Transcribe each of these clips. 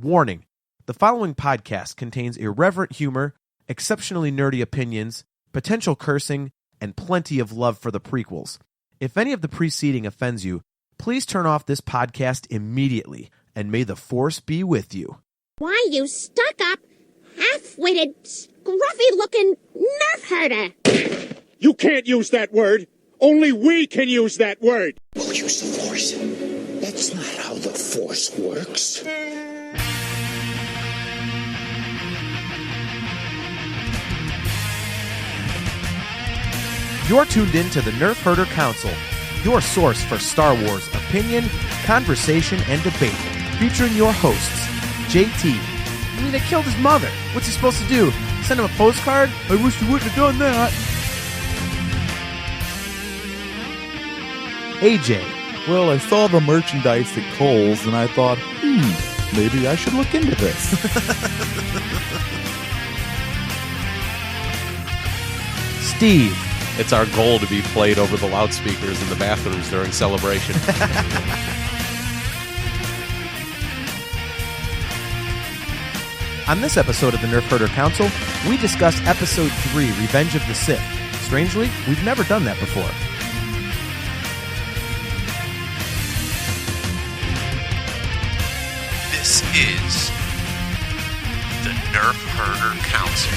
Warning: the following podcast contains irreverent humor, exceptionally nerdy opinions, potential cursing, and plenty of love for the prequels. If any of the preceding offends you, please turn off this podcast immediately, and may the Force be with you. Why, you stuck-up, half-witted, scruffy-looking nerf herder! You can't use that word! Only we can use that word! We'll use the Force. That's not how the Force works. You're tuned in to the Nerf Herder Council, your source for Star Wars opinion, conversation, and debate, featuring your hosts, JT. I mean, they killed his mother. What's he supposed to do? Send him a postcard? I wish you wouldn't have done that. AJ. Well, I saw the merchandise at Kohl's, and I thought, maybe I should look into this. Steve. It's our goal to be played over the loudspeakers in the bathrooms during celebration. On this episode of the Nerf Herder Council, we discuss Episode 3, Revenge of the Sith. Strangely, we've never done that before. This is the Nerf Herder Council.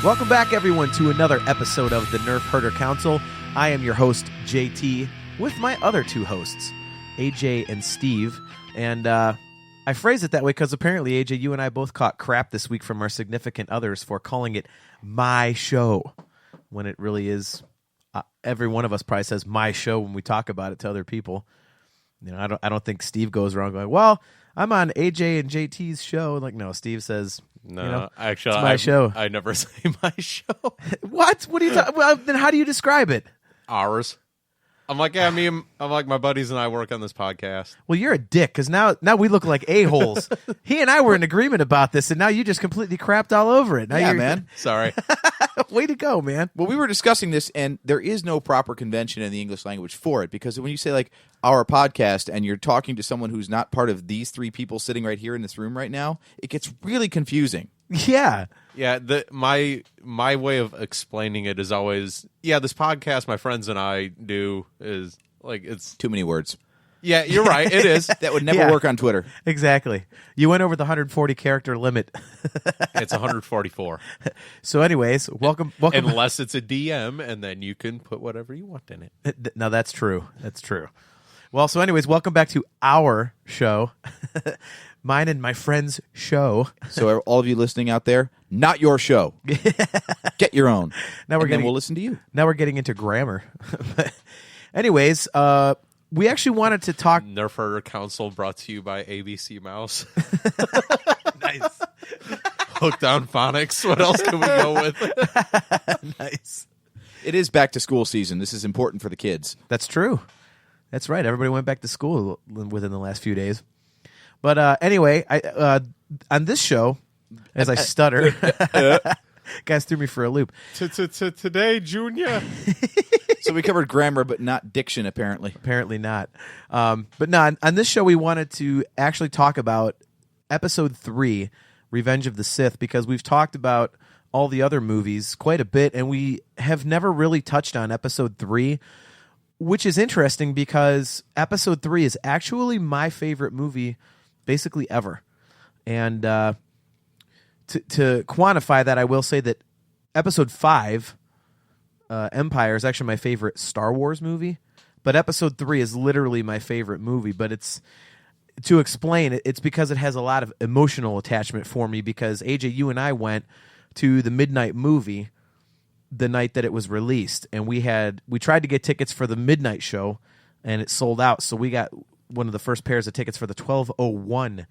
Welcome back, everyone, to another episode of the Nerf Herder Council. I am your host, JT, with my other two hosts, AJ and Steve. And I phrase it that way because apparently, AJ, you and I both caught crap this week from our significant others for calling it my show, when it really is. Every one of us probably says my show when we talk about it to other people. You know, I don't think Steve goes around going, well, I'm on AJ and JT's show. Like, no, Steve says, No, you know, actually, it's my show. I never say my show. What? What are you talking? Well, then how do you describe it? Ours. I'm like, yeah, I'm like, my buddies and I work on this podcast. Well, you're a dick because now we look like a-holes. He and I were in agreement about this, and now you just completely crapped all over it. Now Yeah, you're, man. Sorry. Way to go, man. Well, we were discussing this, and there is no proper convention in the English language for it, because when you say, like, our podcast, and you're talking to someone who's not part of these three people sitting right here in this room right now, it gets really confusing. Yeah. Yeah, my way of explaining it is always, this podcast my friends and I do is, like, it's... Too many words. Yeah, you're right, it is. That would never work on Twitter. Exactly. You went over the 140 character limit. It's 144. So anyways, welcome. Unless it's a DM, and then you can put whatever you want in it. No, that's true. That's true. Well, so anyways, welcome back to our show. Mine and my friend's show. So all of you listening out there, not your show. Get your own. Now then we'll listen to you. Now we're getting into grammar. Anyways, we actually wanted to talk. Nerf Herder Council brought to you by ABC Mouse. Nice. Hooked on phonics. What else can we go with? Nice. It is back to school season. This is important for the kids. That's true. That's right. Everybody went back to school within the last few days. But anyway, on this show, as I stutter, guys threw me for a loop. Today, Junior. So we covered grammar, but not diction, apparently. Apparently not. But no, on this show, we wanted to actually talk about Episode 3, Revenge of the Sith, because we've talked about all the other movies quite a bit, and we have never really touched on Episode 3, which is interesting because Episode 3 is actually my favorite movie basically ever. And to quantify that, I will say that Episode 5, Empire, is actually my favorite Star Wars movie, but Episode 3 is literally my favorite movie. But it's, to explain it, it's because it has a lot of emotional attachment for me, because AJ, you and I went to the midnight movie the night that it was released, and we tried to get tickets for the midnight show, and it sold out. So we got one of the first pairs of tickets for the 12:01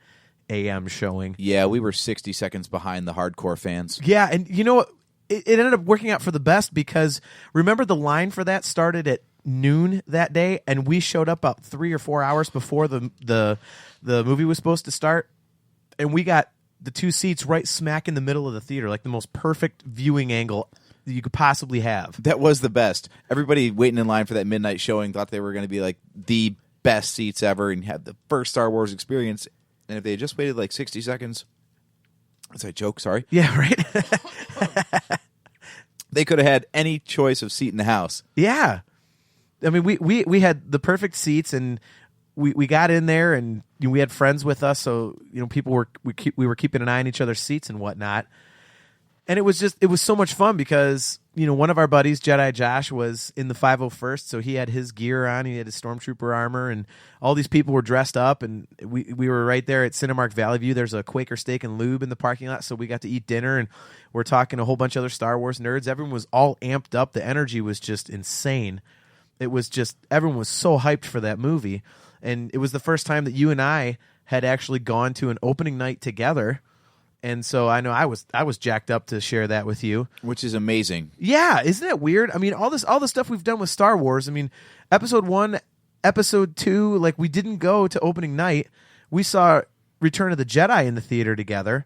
a.m. showing. Yeah, we were 60 seconds behind the hardcore fans. Yeah, and you know what? It ended up working out for the best, because remember the line for that started at noon that day, and we showed up about 3 or 4 hours before the movie was supposed to start, and we got the two seats right smack in the middle of the theater, like the most perfect viewing angle you could possibly have. That was the best. Everybody waiting in line for that midnight showing thought they were going to be like the best seats ever and had the first Star Wars experience. And if they had just waited like 60 seconds, that's a joke, sorry. Yeah, right. They could have had any choice of seat in the house. Yeah. I mean, we had the perfect seats, and we got in there, and we had friends with us, so people we were keeping an eye on each other's seats and whatnot. And it was so much fun because one of our buddies, Jedi Josh, was in the 501st, so he had his gear on, he had his stormtrooper armor, and all these people were dressed up, and we were right there at Cinemark Valley View. There's a Quaker Steak and Lube in the parking lot, so we got to eat dinner, and we're talking a whole bunch of other Star Wars nerds. Everyone was all amped up. The energy was just insane. It was just, everyone was so hyped for that movie. And it was the first time that you and I had actually gone to an opening night together. And so I know I was jacked up to share that with you. Which is amazing. Yeah, isn't that weird? I mean, all the stuff we've done with Star Wars. I mean, Episode 1, Episode 2, like we didn't go to opening night. We saw Return of the Jedi in the theater together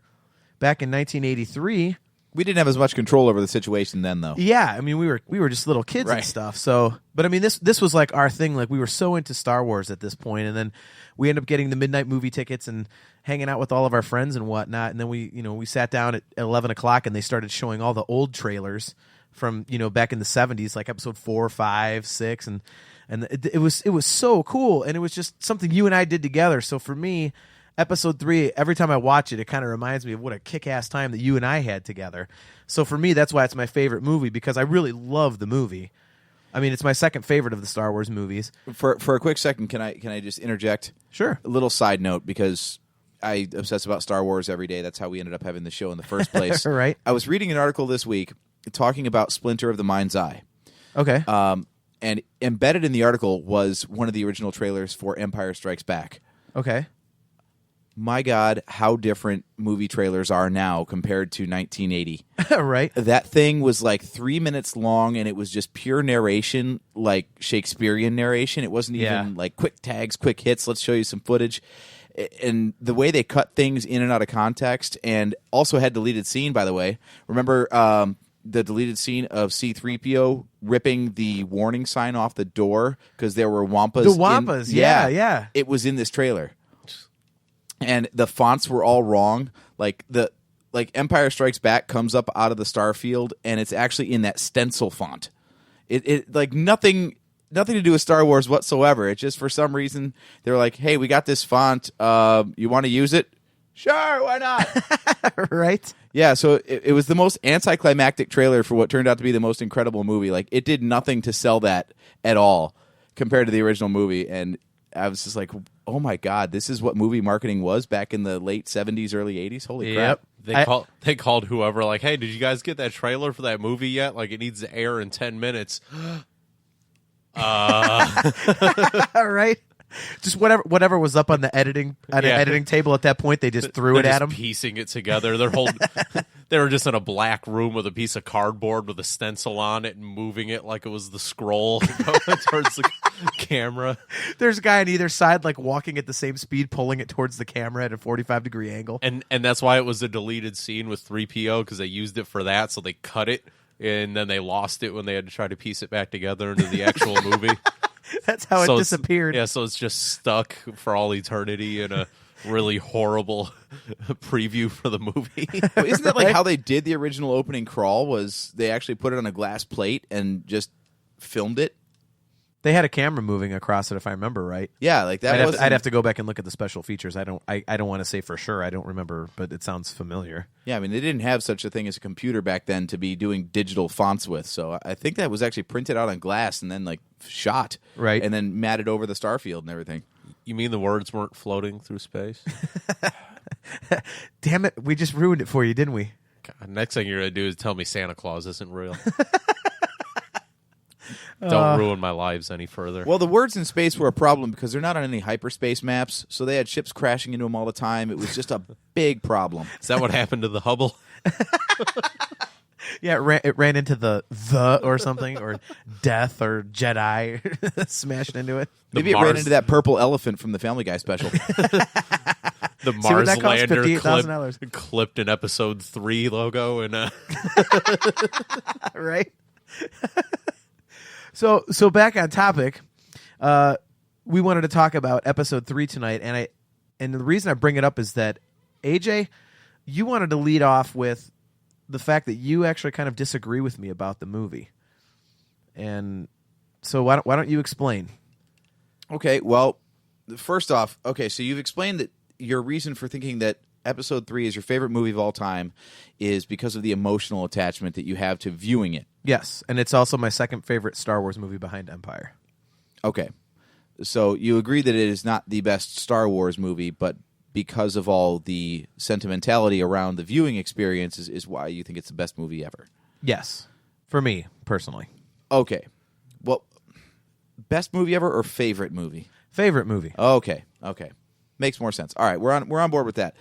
back in 1983. We didn't have as much control over the situation then, though. Yeah, I mean, we were just little kids and stuff. So, but I mean, this was like our thing. Like we were so into Star Wars at this point, and then we ended up getting the midnight movie tickets and hanging out with all of our friends and whatnot. And then we sat down at 11 o'clock, and they started showing all the old trailers from back in the 70s, like Episode 4, 5, 6, and it was so cool, and it was just something you and I did together. So for me, Episode 3, every time I watch it, it kind of reminds me of what a kick-ass time that you and I had together. So for me, that's why it's my favorite movie, because I really love the movie. I mean, it's my second favorite of the Star Wars movies. For a quick second, can I just interject? Sure. A little side note, because I obsess about Star Wars every day. That's how we ended up having the show in the first place. Right. I was reading an article this week talking about Splinter of the Mind's Eye. Okay. And embedded in the article was one of the original trailers for Empire Strikes Back. Okay. My God, how different movie trailers are now compared to 1980. Right. That thing was like 3 minutes long, and it was just pure narration, like Shakespearean narration. It wasn't even like quick tags, quick hits, let's show you some footage. And the way they cut things in and out of context, and also had deleted scene, by the way. Remember the deleted scene of C-3PO ripping the warning sign off the door because there were Wampas? The Wampas, yeah. It was in this trailer. And the fonts were all wrong. Like Empire Strikes Back comes up out of the Starfield, and it's actually in that stencil font. It like nothing to do with Star Wars whatsoever. It's just for some reason they're like, "Hey, we got this font. You want to use it? Sure, why not?" Right? Yeah. So it was the most anticlimactic trailer for what turned out to be the most incredible movie. Like it did nothing to sell that at all compared to the original movie, and I was just like, oh my God, this is what movie marketing was back in the late 70s, early 80s? Holy crap. They called whoever, like, hey, did you guys get that trailer for that movie yet? Like, it needs to air in 10 minutes. All right. Just whatever was up on the editing table at that point, they just threw it at them. Piecing it together. They were just in a black room with a piece of cardboard with a stencil on it and moving it like it was the scroll going towards the camera. There's a guy on either side, like walking at the same speed, pulling it towards the camera at a 45-degree angle. And that's why it was a deleted scene with 3PO, because they used it for that, so they cut it, and then they lost it when they had to try to piece it back together into the actual movie. That's how it disappeared. Yeah, so it's just stuck for all eternity in a really horrible preview for the movie. Isn't that like how they did the original opening crawl? Was they actually put it on a glass plate and just filmed it? They had a camera moving across it, if I remember right. Yeah, like that. I'd have to go back and look at the special features. I don't want to say for sure. I don't remember, but it sounds familiar. Yeah, I mean, they didn't have such a thing as a computer back then to be doing digital fonts with. So I think that was actually printed out on glass and then like shot, right, and then matted over the Starfield and everything. You mean the words weren't floating through space? Damn it, we just ruined it for you, didn't we? God, next thing you're going to do is tell me Santa Claus isn't real. Don't ruin my lives any further. Well, the words in space were a problem because they're not on any hyperspace maps, so they had ships crashing into them all the time. It was just a big problem. Is that what happened to the Hubble? Yeah, it ran into the or something, or death, or Jedi smashed into it. Maybe it ran into that purple elephant from the Family Guy special. The Mars lander $58,000 clipped an episode 3 logo and right. So back on topic, we wanted to talk about episode 3 tonight, and the reason I bring it up is that AJ, you wanted to lead off with the fact that you actually kind of disagree with me about the movie, and so why don't you explain? Okay, well, first off, so you've explained that your reason for thinking that episode 3 is your favorite movie of all time is because of the emotional attachment that you have to viewing it. Yes, and it's also my second favorite Star Wars movie behind Empire. Okay. So you agree that it is not the best Star Wars movie, but because of all the sentimentality around the viewing experience is why you think it's the best movie ever. Yes, for me, personally. Okay. Well, best movie ever or favorite movie? Favorite movie. Okay. Makes more sense. All right, we're on board with that.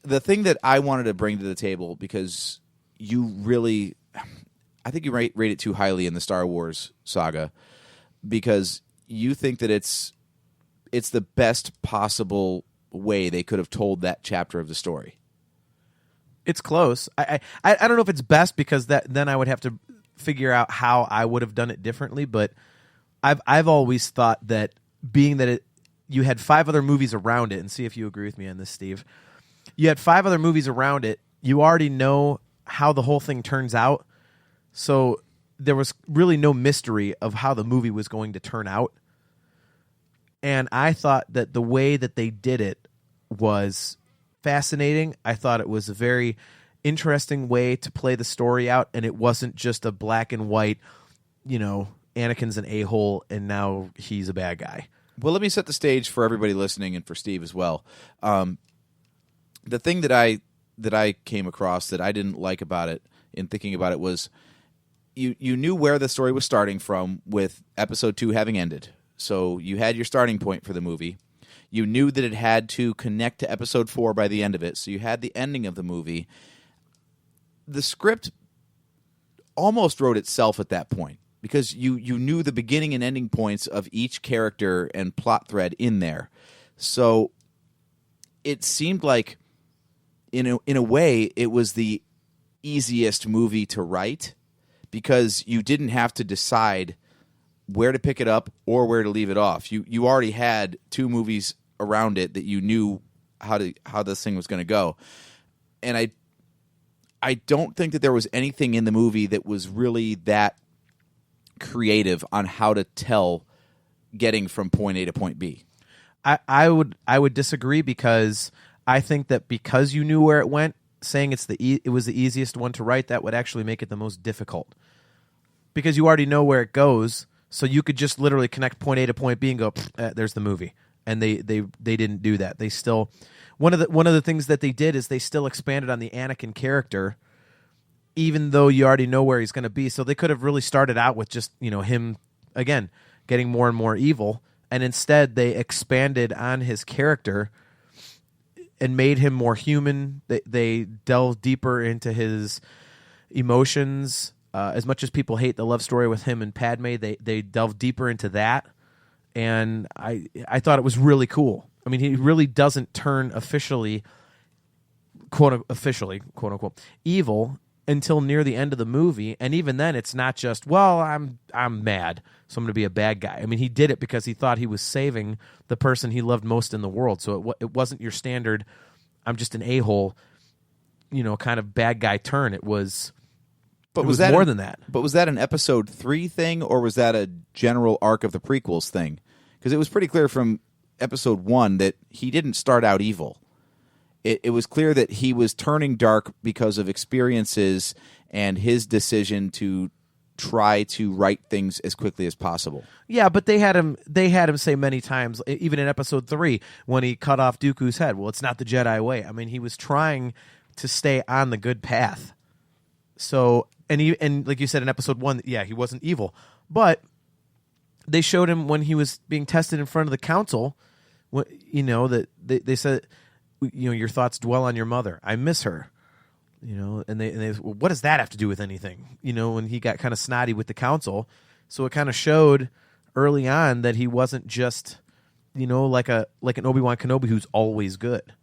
The thing that I wanted to bring to the table, because you really, I think you rate it too highly in the Star Wars saga, because you think that it's the best possible way they could have told that chapter of the story. It's close. I don't know if it's best, because then I would have to figure out how I would have done it differently. But I've always thought that, being that you had 5 other movies around it, and see if you agree with me on this, Steve. You had 5 other movies around it. You already know how the whole thing turns out, so there was really no mystery of how the movie was going to turn out. And I thought that the way that they did it was fascinating. I thought it was a very interesting way to play the story out, and it wasn't just a black and white, Anakin's an a-hole and now he's a bad guy. Well, let me set the stage for everybody listening and for Steve as well. The thing that I came across that I didn't like about it in thinking about it was you knew where the story was starting from with episode 2 having ended. So you had your starting point for the movie. You knew that it had to connect to episode 4 by the end of it. So you had the ending of the movie. The script almost wrote itself at that point, because you knew the beginning and ending points of each character and plot thread in there. So it seemed like, in a way, it was the easiest movie to write, because you didn't have to decide where to pick it up or where to leave it off. You already had 2 movies around it that you knew how this thing was going to go. And I don't think that there was anything in the movie that was really that creative on how to tell getting from point A to point B. I would disagree, because I think that because you knew where it went, saying it was the easiest one to write, that would actually make it the most difficult, because you already know where it goes. So you could just literally connect point A to point B and go, there's the movie. And they didn't do that. They still, one of the things that they did is they still expanded on the Anakin character, even though you already know where he's going to be. So they could have really started out with just, him, again, getting more and more evil. And instead they expanded on his character and made him more human. They delved deeper into his emotions. As much as people hate the love story with him and Padme, they delved deeper into that. And I thought it was really cool. I mean, he really doesn't turn officially, quote unquote, evil until near the end of the movie. And even then, it's not just, well, I'm mad, so I'm going to be a bad guy. I mean, he did it because he thought he was saving the person he loved most in the world. So it wasn't your standard, I'm just an a-hole, kind of bad guy turn. It was... But was that more than that? But was that an episode 3 thing, or was that a general arc of the prequels thing? Because it was pretty clear from episode 1 that he didn't start out evil. It was clear that he was turning dark because of experiences and his decision to try to right things as quickly as possible. Yeah, but they had him say many times, even in episode 3, when he cut off Dooku's head, well, it's not the Jedi way. I mean, he was trying to stay on the good path. So... And like you said in episode 1, yeah, he wasn't evil. But they showed him when he was being tested in front of the council, that they said, your thoughts dwell on your mother. I miss her. And they well, what does that have to do with anything? When he got kind of snotty with the council. So it kind of showed early on that he wasn't just, like an Obi-Wan Kenobi who's always good.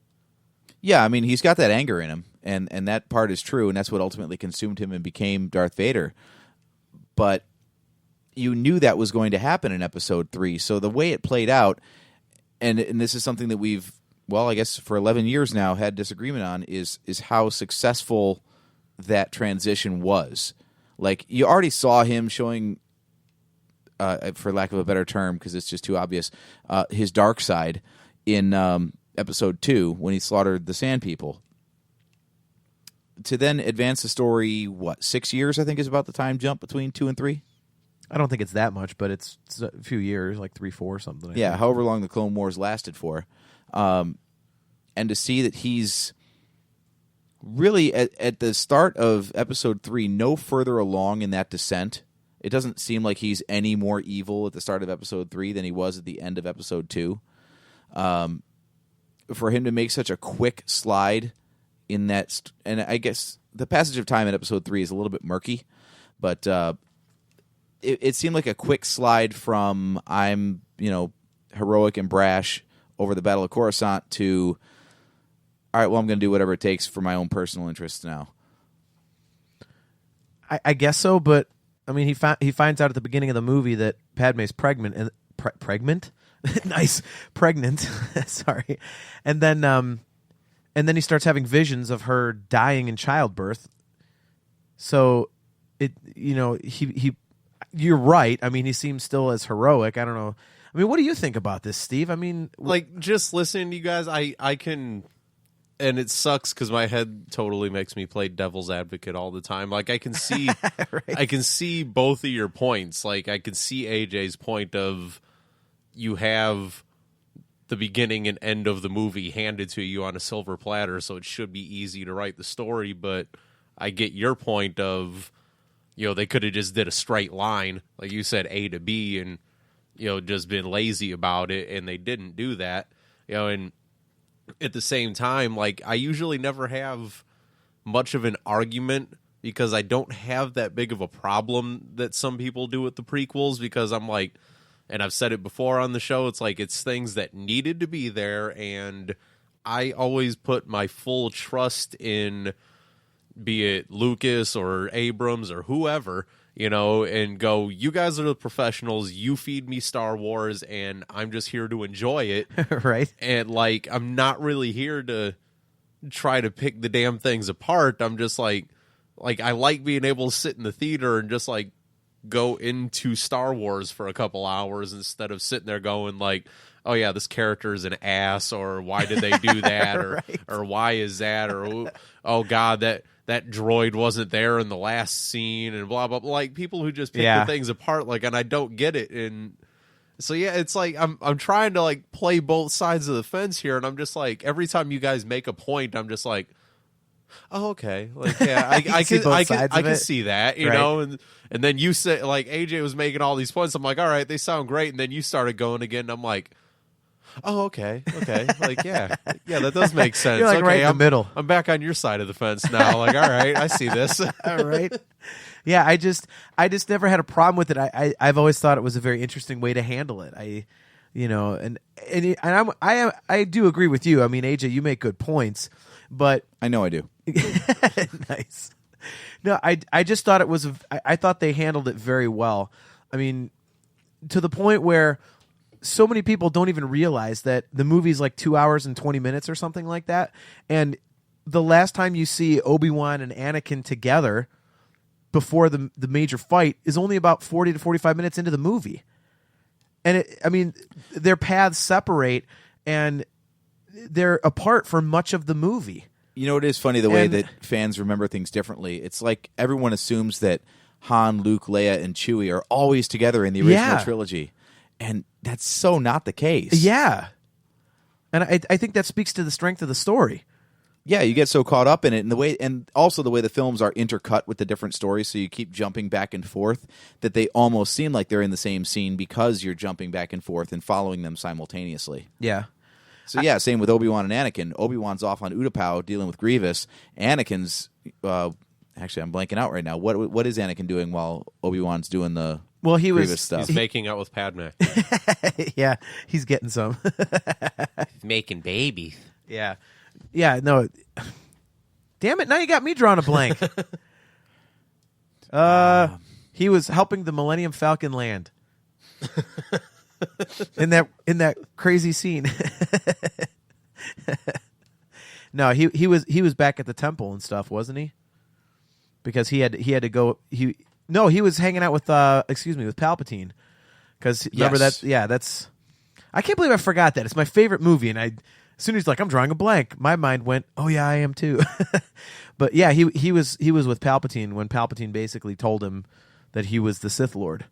Yeah, I mean, he's got that anger in him, and that part is true, and that's what ultimately consumed him and became Darth Vader. But you knew that was going to happen in episode 3. So the way it played out, and this is something that we've, well, I guess for 11 years now had disagreement on, is how successful that transition was. Like, you already saw him showing, for lack of a better term, because it's just too obvious, his dark side in episode 2 when he slaughtered the Sand People. To then advance the story, 6 years, I think, is about the time jump between 2 and 3? I don't think it's that much, but it's a few years, like 3, 4 or something. I think. However long the Clone Wars lasted for. And to see that he's really, at the start of episode 3, no further along in that descent. It doesn't seem like he's any more evil at the start of episode 3 than he was at the end of episode 2. For him to make such a quick slide in that, and I guess the passage of time in episode 3 is a little bit murky, but it seemed like a quick slide from I'm, heroic and brash over the Battle of Coruscant to, all right, well, I'm going to do whatever it takes for my own personal interests now. I guess so, but I mean, he finds out at the beginning of the movie that Padme's pregnant and pregnant, nice, pregnant. Sorry, and then he starts having visions of her dying in childbirth. So he you're right. I mean, he seems still as heroic. I don't know. I mean, what do you think about this, Steve? I mean, like, just listening to you guys, I can, and it sucks because my head totally makes me play devil's advocate all the time. Like, I can see, right. I can see both of your points. Like, I can see AJ's point of you have the beginning and end of the movie handed to you on a silver platter, so it should be easy to write the story. But I get your point of, they could have just did a straight line, like you said, A to B, and just been lazy about it, and they didn't do that. And at the same time, like, I usually never have much of an argument because I don't have that big of a problem that some people do with the prequels, because I'm like, and I've said it before on the show, it's like, it's things that needed to be there, and I always put my full trust in, be it Lucas or Abrams or whoever, and go, you guys are the professionals, you feed me Star Wars, and I'm just here to enjoy it. right. And, like, I'm not really here to try to pick the damn things apart. I'm just like I like being able to sit in the theater and just, like, go into Star Wars for a couple hours instead of sitting there going, like, oh yeah, this character is an ass, or why did they do that, right. or why is that, or oh god, that droid wasn't there in the last scene, and blah blah blah. Like, people who just pick the things apart, like, and I don't get it. And so yeah, it's like I'm trying to, like, play both sides of the fence here, and I'm just like, every time you guys make a point, I'm just like, oh, okay, like, yeah, I can see that, you know, and then you said, like, AJ was making all these points. I'm like, all right, they sound great, and then you started going again, and I'm like, oh, okay, like, yeah, that does make sense. You're like, okay, right in the middle. I'm back on your side of the fence now. Like, all right, I see this. All right. Yeah, I just never had a problem with it. I've always thought it was a very interesting way to handle it. I do agree with you. I mean, AJ, you make good points, but I know I do. Nice. No, I just thought it was. I thought they handled it very well. I mean, to the point where so many people don't even realize that the movie's like 2 hours and 20 minutes or something like that. And the last time you see Obi-Wan and Anakin together before the major fight is only about 40 to 45 minutes into the movie. And their paths separate and they're apart for much of the movie. You know, it is funny the way that fans remember things differently. It's like everyone assumes that Han, Luke, Leia, and Chewie are always together in the original trilogy. And that's so not the case. Yeah. And I think that speaks to the strength of the story. Yeah, you get so caught up in it, and also the way the films are intercut with the different stories, so you keep jumping back and forth, that they almost seem like they're in the same scene because you're jumping back and forth and following them simultaneously. Yeah. So yeah, same with Obi-Wan and Anakin. Obi-Wan's off on Utapau dealing with Grievous. Anakin's actually, I'm blanking out right now. What is Anakin doing while Obi-Wan's doing the Grievous stuff? He's making out with Padme. Yeah, he's getting some. Making babies. Yeah. Yeah, no. Damn it, now you got me drawing a blank. He was helping the Millennium Falcon land. in that crazy scene. No, he was back at the temple and stuff, wasn't he? Because he had to go. He was hanging out with with Palpatine. Because remember Yes. that's. I can't believe I forgot that. It's my favorite movie, and as soon as he's like, I'm drawing a blank, my mind went, oh yeah, I am too. But yeah, he was with Palpatine when Palpatine basically told him that he was the Sith Lord.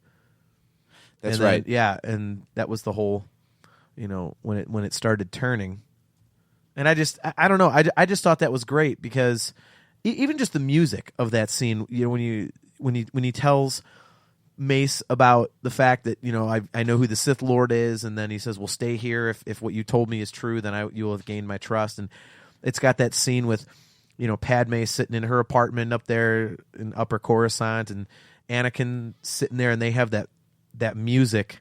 That's And then, right. yeah, and that was the whole, when it started turning. And I don't know. I just thought that was great because even just the music of that scene, when he tells Mace about the fact that I know who the Sith Lord is, and then he says, "Well, stay here. If what you told me is true, then you will have gained my trust." And it's got that scene with Padme sitting in her apartment up there in Upper Coruscant, and Anakin sitting there, and they have that music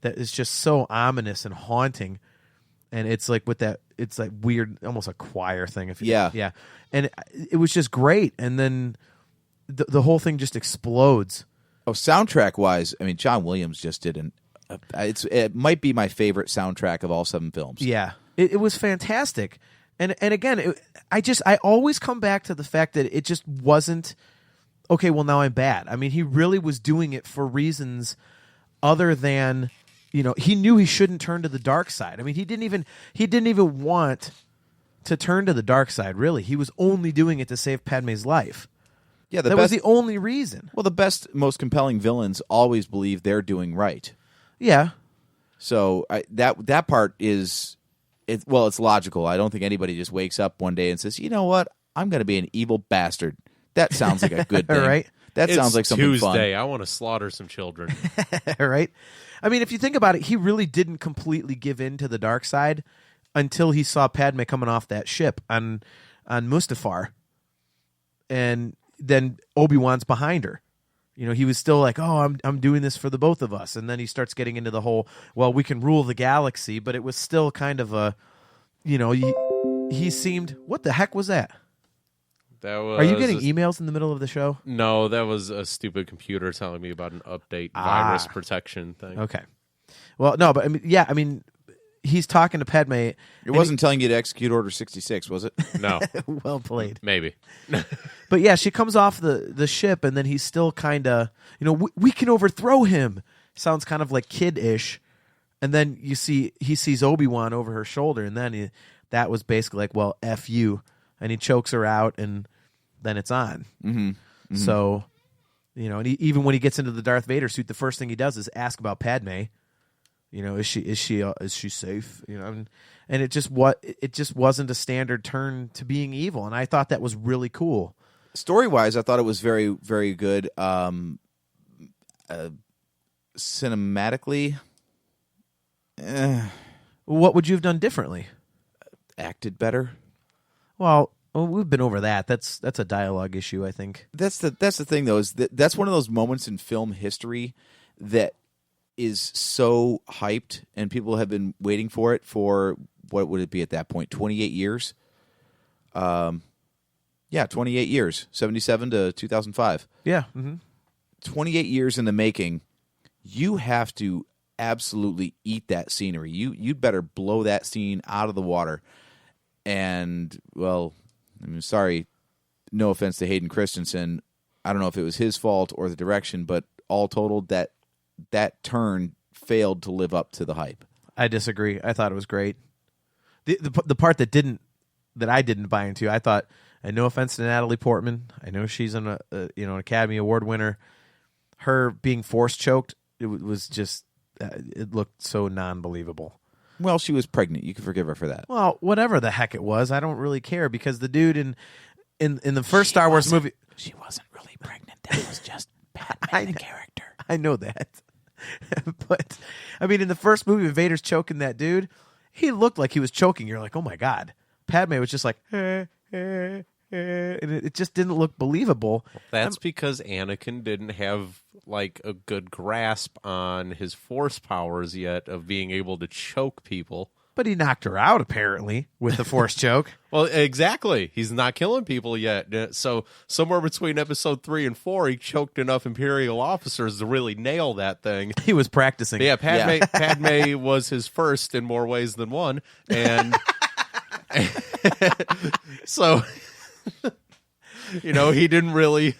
that is just so ominous and haunting. And it's like with that, it's like weird, almost a choir thing. Yeah. And it was just great. And then the whole thing just explodes. Oh, soundtrack wise, I mean, John Williams just did it might be my favorite soundtrack of all 7 films. Yeah, it was fantastic. And again, I always come back to the fact that it just wasn't okay. Well, now I'm bad. I mean, he really was doing it for reasons other than. He knew he shouldn't turn to the dark side. I mean, he didn't even want to turn to the dark side, really. He was only doing it to save Padme's life. Yeah, that was the only reason. Well, the best, most compelling villains always believe they're doing right. Yeah. So that part is, it's logical. I don't think anybody just wakes up one day and says, you know what, I'm going to be an evil bastard. That sounds like a good thing. Right? That sounds like something Tuesday. fun. I want to slaughter some children. Right? I mean, if you think about it, he really didn't completely give in to the dark side until he saw Padme coming off that ship on Mustafar. And then Obi-Wan's behind her. He was still like, oh, I'm doing this for the both of us. And then he starts getting into the whole, well, we can rule the galaxy, but it was still kind of a, he seemed, what the heck was that? Are you getting emails in the middle of the show? No, that was a stupid computer telling me about an update virus protection thing. Okay. Well, no, but I mean, he's talking to Padme. It wasn't telling you to execute Order 66, was it? No. Well played. Maybe. But yeah, she comes off the ship, and then he's still kind of, we can overthrow him. Sounds kind of like kid-ish. And then he sees Obi-Wan over her shoulder, and then that was basically like, well, F you. And he chokes her out, and then it's on. Mm-hmm. Mm-hmm. So, and even when he gets into the Darth Vader suit, the first thing he does is ask about Padme. Is she safe? And it just wasn't a standard turn to being evil, and I thought that was really cool. Story-wise, I thought it was very, very good. Cinematically, What would you have done differently? acted better. Well, we've been over that. That's a dialogue issue, I think. That's the thing, though. Is that's one of those moments in film history that is so hyped, and people have been waiting for it for, what would it be at that point? 28 years. 28 years, 1977 to 2005. Yeah. Mm-hmm. 28 years in the making. You have to absolutely eat that scenery. You'd better blow that scene out of the water. And, well, I'm sorry, no offense to Hayden Christensen. I don't know if it was his fault or the direction, but all totaled, that turn failed to live up to the hype. I disagree. I thought it was great. The part that I didn't buy into, I thought, and no offense to Natalie Portman, I know she's an Academy Award winner. Her being force choked, it was just, it looked so non-believable. Well, she was pregnant. You can forgive her for that. Well, whatever the heck it was, I don't really care, because the dude in the first Star Wars movie, she wasn't really pregnant. That was just Padme, the character. I know that. But, I mean, in the first movie, when Vader's choking that dude, he looked like he was choking. You're like, oh my God. Padme was just like, and it just didn't look believable. That's because Anakin didn't have like a good grasp on his force powers yet of being able to choke people But he knocked her out, apparently, with the Force choke. Well, exactly. He's not killing people yet. So somewhere between episode 3 and 4, he choked enough Imperial officers to really nail that thing. He was practicing. But yeah, Padme was his first in more ways than one. And so, he didn't really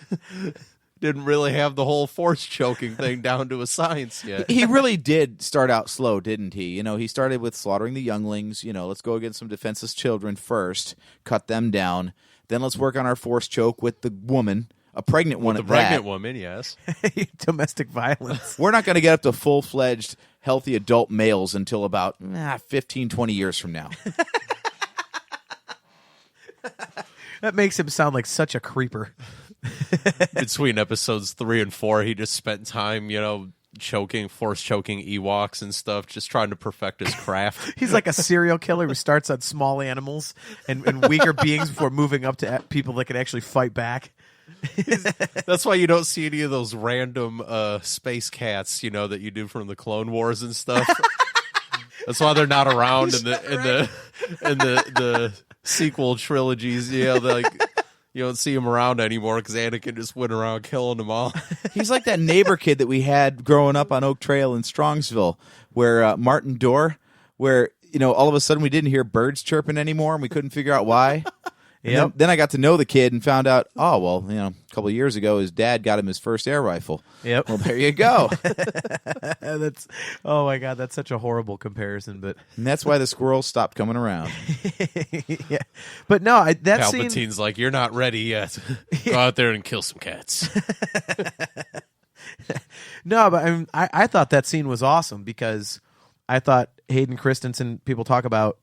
have the whole Force choking thing down to a science yet. He really did start out slow, didn't he? He started with slaughtering the younglings. Let's go against some defenseless children first, cut them down. Then let's work on our Force choke with the woman, a pregnant one at that. The pregnant woman, yes. Domestic violence. We're not going to get up to full-fledged, healthy adult males until about 15, 20 years from now. That makes him sound like such a creeper. Between episodes 3 and 4, he just spent time, Force choking Ewoks and stuff, just trying to perfect his craft. He's like a serial killer who starts on small animals and weaker beings before moving up to people that can actually fight back. That's why you don't see any of those random space cats, that you do from the Clone Wars and stuff. That's why they're not around in the sequel trilogies. You don't see him around anymore because Anakin just went around killing them all. He's like that neighbor kid that we had growing up on Oak Trail in Strongsville, where Martin Dorr, where all of a sudden we didn't hear birds chirping anymore and we couldn't figure out why. Yep. Then I got to know the kid and found out, a couple of years ago, his dad got him his first air rifle. Yep. Well, there you go. Oh my God, that's such a horrible comparison, but And that's why the squirrels stopped coming around. yeah. But no, that Palpatine's scene. like, you're not ready yet. Go out there and kill some cats. No, but I thought that scene was awesome because I thought Hayden Christensen. People talk about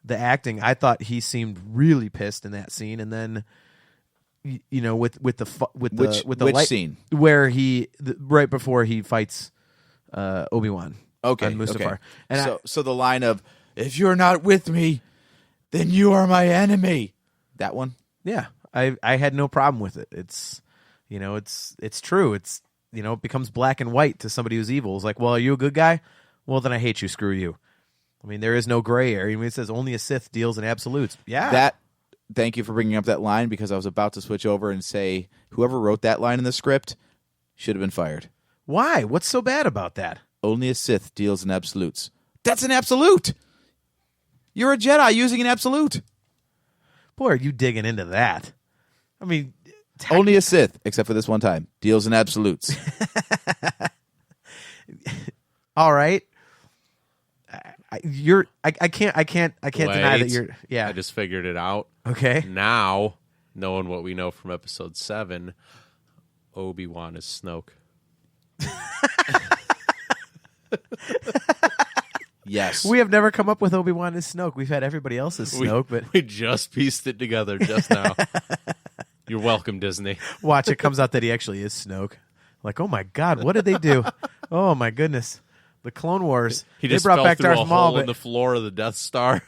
the acting. I thought he seemed really pissed in that scene, and then with the Which scene? where right before he fights Obi-Wan. Okay, on Mustafar. okay. And So the line of "If you're not with me, then you are my enemy." That one. yeah, I had no problem with it. It's it's true. It's it becomes black and white to somebody who's evil. It's like, well, are you a good guy? Well, then I hate you. Screw you. I mean, there is no gray area. It says only a Sith deals in absolutes. Yeah. Thank you for bringing up that line because I was about to switch over and say whoever wrote that line in the script should have been fired. Why? What's so bad about that? Only a Sith deals in absolutes. That's an absolute. You're a Jedi using an absolute. Boy, are you digging into that? I mean, Only a Sith, except for this one time, deals in absolutes. all right. I can't deny that Wait. you're. Yeah. I just figured it out. Okay. Now, knowing what we know from episode 7, Obi-Wan is Snoke. Yes. We have never come up with Obi-Wan as Snoke. We've had everybody else as Snoke, but We just pieced it together just now. You're welcome, Disney. watch, it comes out that he actually is Snoke. Like, oh my God, what did they do? Oh my goodness. The Clone Wars. He they just brought fell back through Darth a Maul, hole in but the floor of the Death Star.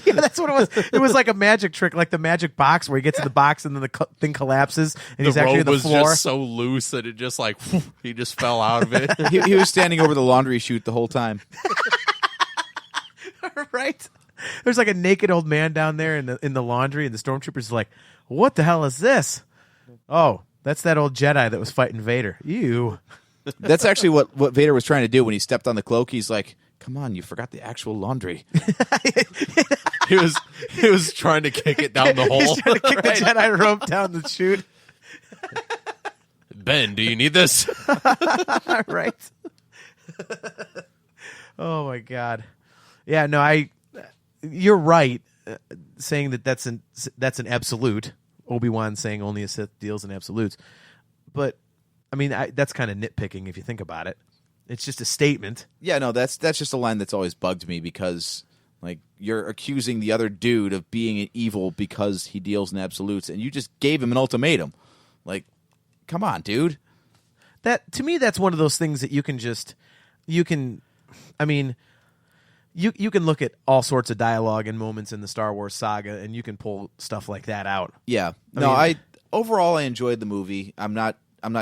yeah, that's what it was. It was like a magic trick, like the magic box where he gets in the box and then the thing collapses and he's The actually on robe the was floor. just so loose that it just he just fell out of it. he was standing over the laundry chute the whole time. Right? There's like a naked old man down there in the laundry, and the stormtroopers are like, "What the hell is this?" Oh, that's that old Jedi that was fighting Vader. Ew. That's actually what Vader was trying to do when he stepped on the cloak. He's like, "Come on, you forgot the actual laundry." He was trying to kick it down the hole. He's trying to kick the Jedi rope down the chute. Ben, do you need this? Right? Oh my God. Yeah, no, you're right saying that's an absolute. Obi-Wan saying only a Sith deals in absolutes. But I mean, that's kind of nitpicking if you think about it. It's just a statement. Yeah, no, that's just a line that's always bugged me because like you're accusing the other dude of being an evil because he deals in absolutes, and you just gave him an ultimatum. Like, come on, dude. That to me, that's one of those things that you can look at all sorts of dialogue and moments in the Star Wars saga, and you can pull stuff like that out. Yeah. Overall I enjoyed the movie. I'm not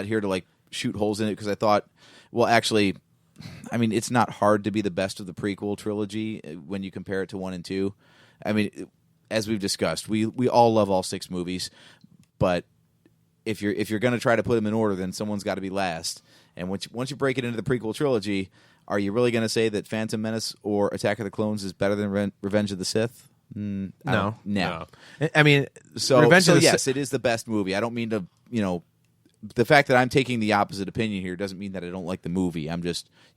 here to like shoot holes in it because I thought, well, actually, I mean, it's not hard to be the best of the prequel trilogy when you compare it to 1 and 2. I mean, as we've discussed, we all love all 6 movies, but if you're going to try to put them in order, then someone's got to be last. And once you break it into the prequel trilogy, are you really going to say that Phantom Menace or Attack of the Clones is better than Revenge of the Sith? No. I mean, Revenge of the yes, Sith. it is the best movie. I don't mean to, the fact that I'm taking the opposite opinion here doesn't mean that I don't like the movie.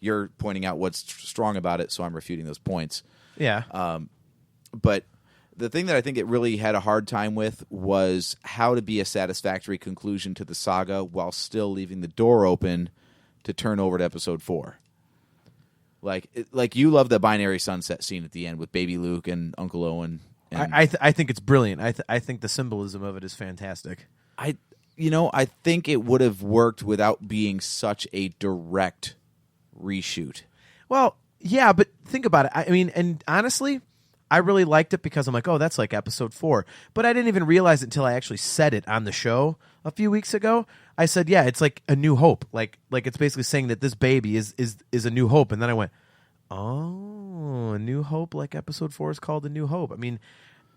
You're pointing out what's strong about it, so I'm refuting those points. Yeah. But the thing that I think it really had a hard time with was how to be a satisfactory conclusion to the saga while still leaving the door open to turn over to Episode 4. Like you love the binary sunset scene at the end with Baby Luke and Uncle Owen. And I think it's brilliant. I think the symbolism of it is fantastic. I think it would have worked without being such a direct reshoot. Well, yeah, but think about it. I mean, and honestly, I really liked it because I'm like, oh, that's like Episode 4. But I didn't even realize it until I actually said it on the show a few weeks ago. I said, yeah, it's like A New Hope. Like it's basically saying that this baby is A New Hope. And then I went, oh, A New Hope, like Episode 4 is called A New Hope. I mean,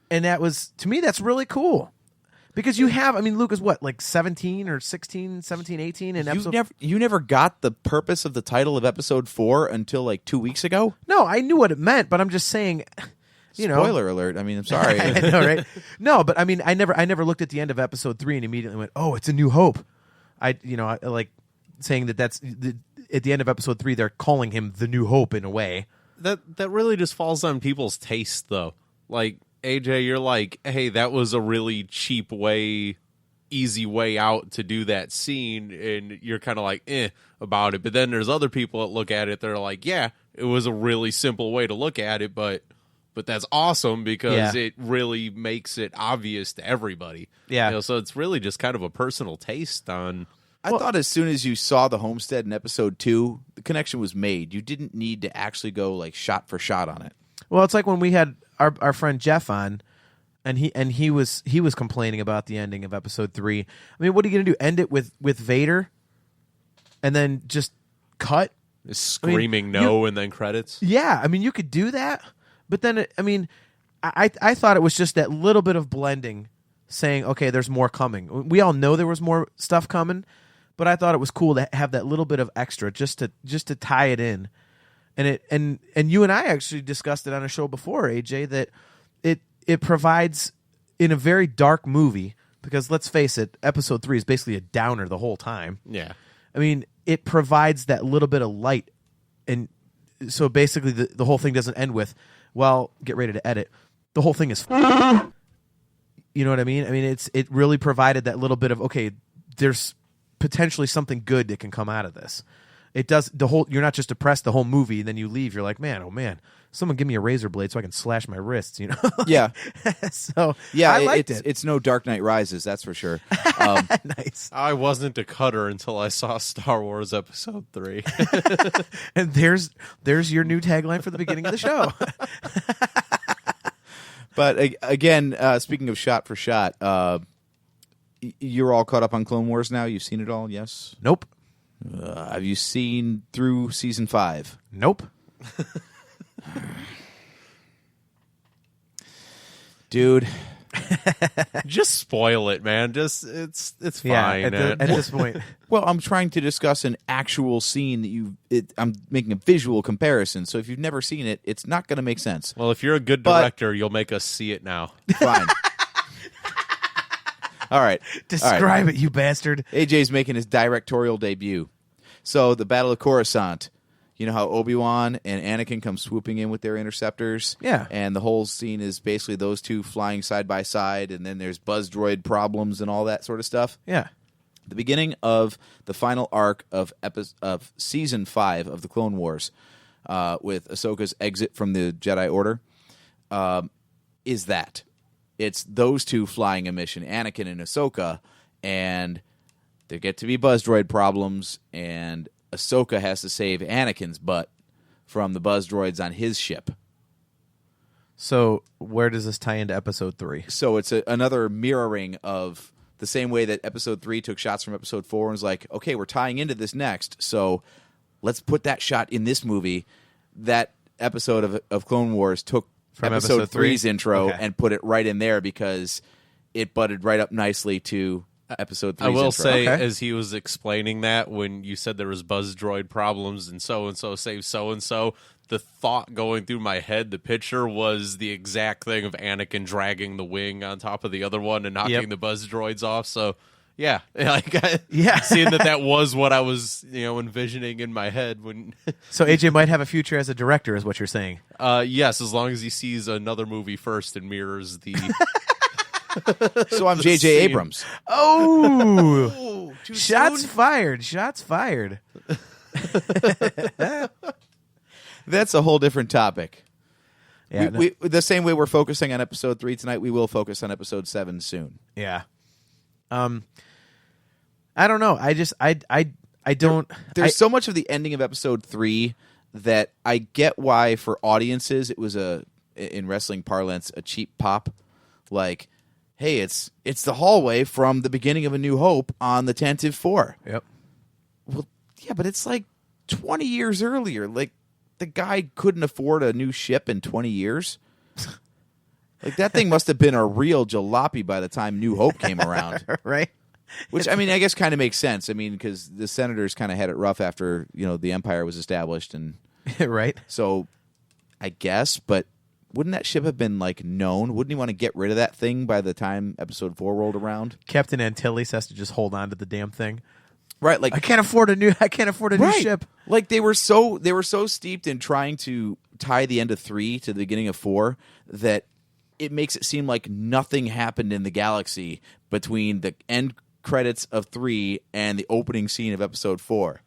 and that was, to me, that's really cool. Because you have, I mean, Luke is what, like 17 or 16, 17, 18 in episode... You never got the purpose of the title of Episode 4 until like 2 weeks ago? No, I knew what it meant, but I'm just saying, Spoiler alert. I mean, I'm sorry. I know, right? No, but I mean, I never looked at the end of Episode 3 and immediately went, oh, it's A New Hope. I like saying that's... at the end of Episode 3, they're calling him the New Hope in a way. That really just falls on people's taste, though. Like... AJ, you're like, hey, that was a really cheap way, easy way out to do that scene, and you're kind of like, about it. But then there's other people that look at it, they're like, yeah, it was a really simple way to look at it, but that's awesome because it really makes it obvious to everybody. Yeah. So it's really just kind of a personal taste on... I thought as soon as you saw the homestead in Episode 2, the connection was made. You didn't need to actually go like shot for shot on it. Well, it's like when we had our friend Jeff on, and he was complaining about the ending of Episode 3. I mean, what are you going to do? End it with Vader, and then just cut? Screaming and then credits? Yeah, I mean, you could do that, but then I thought it was just that little bit of blending, saying, okay, there's more coming. We all know there was more stuff coming, but I thought it was cool to have that little bit of extra just to tie it in. And you and I actually discussed it on a show before, AJ, that it provides in a very dark movie, because let's face it, Episode 3 is basically a downer the whole time. Yeah. I mean, it provides that little bit of light, and so basically the whole thing doesn't end with, well, get ready to edit. The whole thing is you know what I mean? I mean, it really provided that little bit of, okay, there's potentially something good that can come out of this. It does you're not just depressed the whole movie, and then you leave. You're like, man, oh man, someone give me a razor blade so I can slash my wrists. Yeah. So yeah, I liked it. It's no Dark Knight Rises, that's for sure. Nice. I wasn't a cutter until I saw Star Wars Episode 3. And there's your new tagline for the beginning of the show. But again, speaking of shot for shot, you're all caught up on Clone Wars now. You've seen it all, yes? Nope. Have you seen through season 5? Nope. Dude, Just spoil it, man. Just it's fine. Yeah, at this point. well, I'm trying to discuss an actual scene that I'm making a visual comparison. So if you've never seen it, it's not going to make sense. Well, if you're a good director, you'll make us see it now. Fine. All right. Describe it, you bastard. AJ's making his directorial debut. So the Battle of Coruscant. You know how Obi-Wan and Anakin come swooping in with their interceptors? Yeah. And the whole scene is basically those two flying side by side, and then there's buzz droid problems and all that sort of stuff. Yeah. The beginning of the final arc of Season 5 of the Clone Wars, with Ahsoka's exit from the Jedi Order, is that. It's those two flying a mission, Anakin and Ahsoka, and there get to be buzz droid problems, and Ahsoka has to save Anakin's butt from the buzz droids on his ship. So where does this tie into Episode 3? So it's another mirroring of the same way that Episode 3 took shots from Episode 4 and was like, okay, we're tying into this next. So let's put that shot in this movie. That episode of Clone Wars took From episode episode 3's intro Okay. and put it right in there because it butted right up nicely to episode 3's I will intro. say, Okay. as he was explaining that, when you said there was buzz droid problems and so saved so-and-so, the thought going through my head, the picture was the exact thing of Anakin dragging the wing on top of the other one and knocking Yep. the buzz droids off. So, yeah, like Yeah. seeing that was what I was, envisioning in my head when. So AJ might have a future as a director, is what you're saying. Yes, as long as he sees another movie first and mirrors the. So I'm J.J. scene. Abrams. Oh, shots fired! Shots fired! That's a whole different topic. Yeah, We, the same way we're focusing on episode 3 tonight, we will focus on episode 7 soon. yeah. I don't know. I just I don't. There's so much of the ending of episode 3 that I get why for audiences it was in wrestling parlance, a cheap pop. Like, hey, it's the hallway from the beginning of A New Hope on the Tantive 4. Yep. Well, yeah, but it's like 20 years earlier. Like, the guy couldn't afford a new ship in 20 years. Like, that thing must have been a real jalopy by the time New Hope came around. Right. Which, I mean, I guess kind of makes sense. I mean, because the Senators kind of had it rough after, the Empire was established. And Right. so, I guess, but wouldn't that ship have been, like, known? Wouldn't he want to get rid of that thing by the time episode 4 rolled around? Captain Antilles has to just hold on to the damn thing. Right, like I can't afford a new ship. Like they were so steeped in trying to tie the end of 3 to the beginning of 4 that it makes it seem like nothing happened in the galaxy between the end credits of 3 and the opening scene of episode 4.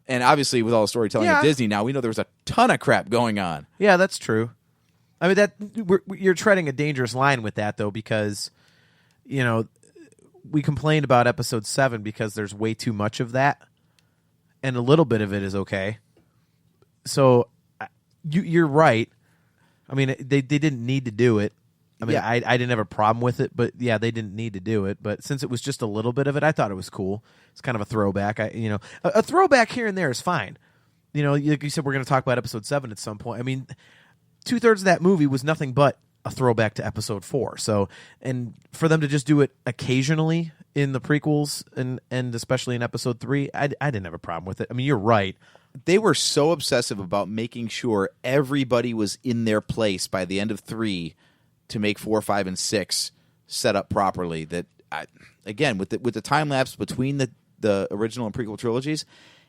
And obviously, with all the storytelling Yeah. of Disney now, we know there was a ton of crap going on. Yeah, that's true. I mean, you're treading a dangerous line with that, though, because we complained about episode 7 because there's way too much of that, and a little bit of it is okay. So you're right. I mean, they didn't need to do it. I mean, Yeah. I didn't have a problem with it, but yeah, they didn't need to do it. But since it was just a little bit of it, I thought it was cool. It's kind of a throwback. A throwback here and there is fine. Like you said, we're going to talk about episode 7 at some point. I mean, 2/3 of that movie was nothing but a throwback to episode 4. So, and for them to just do it occasionally in the prequels and especially in episode 3, I didn't have a problem with it. I mean, you're right. They were so obsessive about making sure everybody was in their place by the end of 3 to make 4, 5, and 6 set up properly. That again, with the time lapse between the original and prequel trilogies,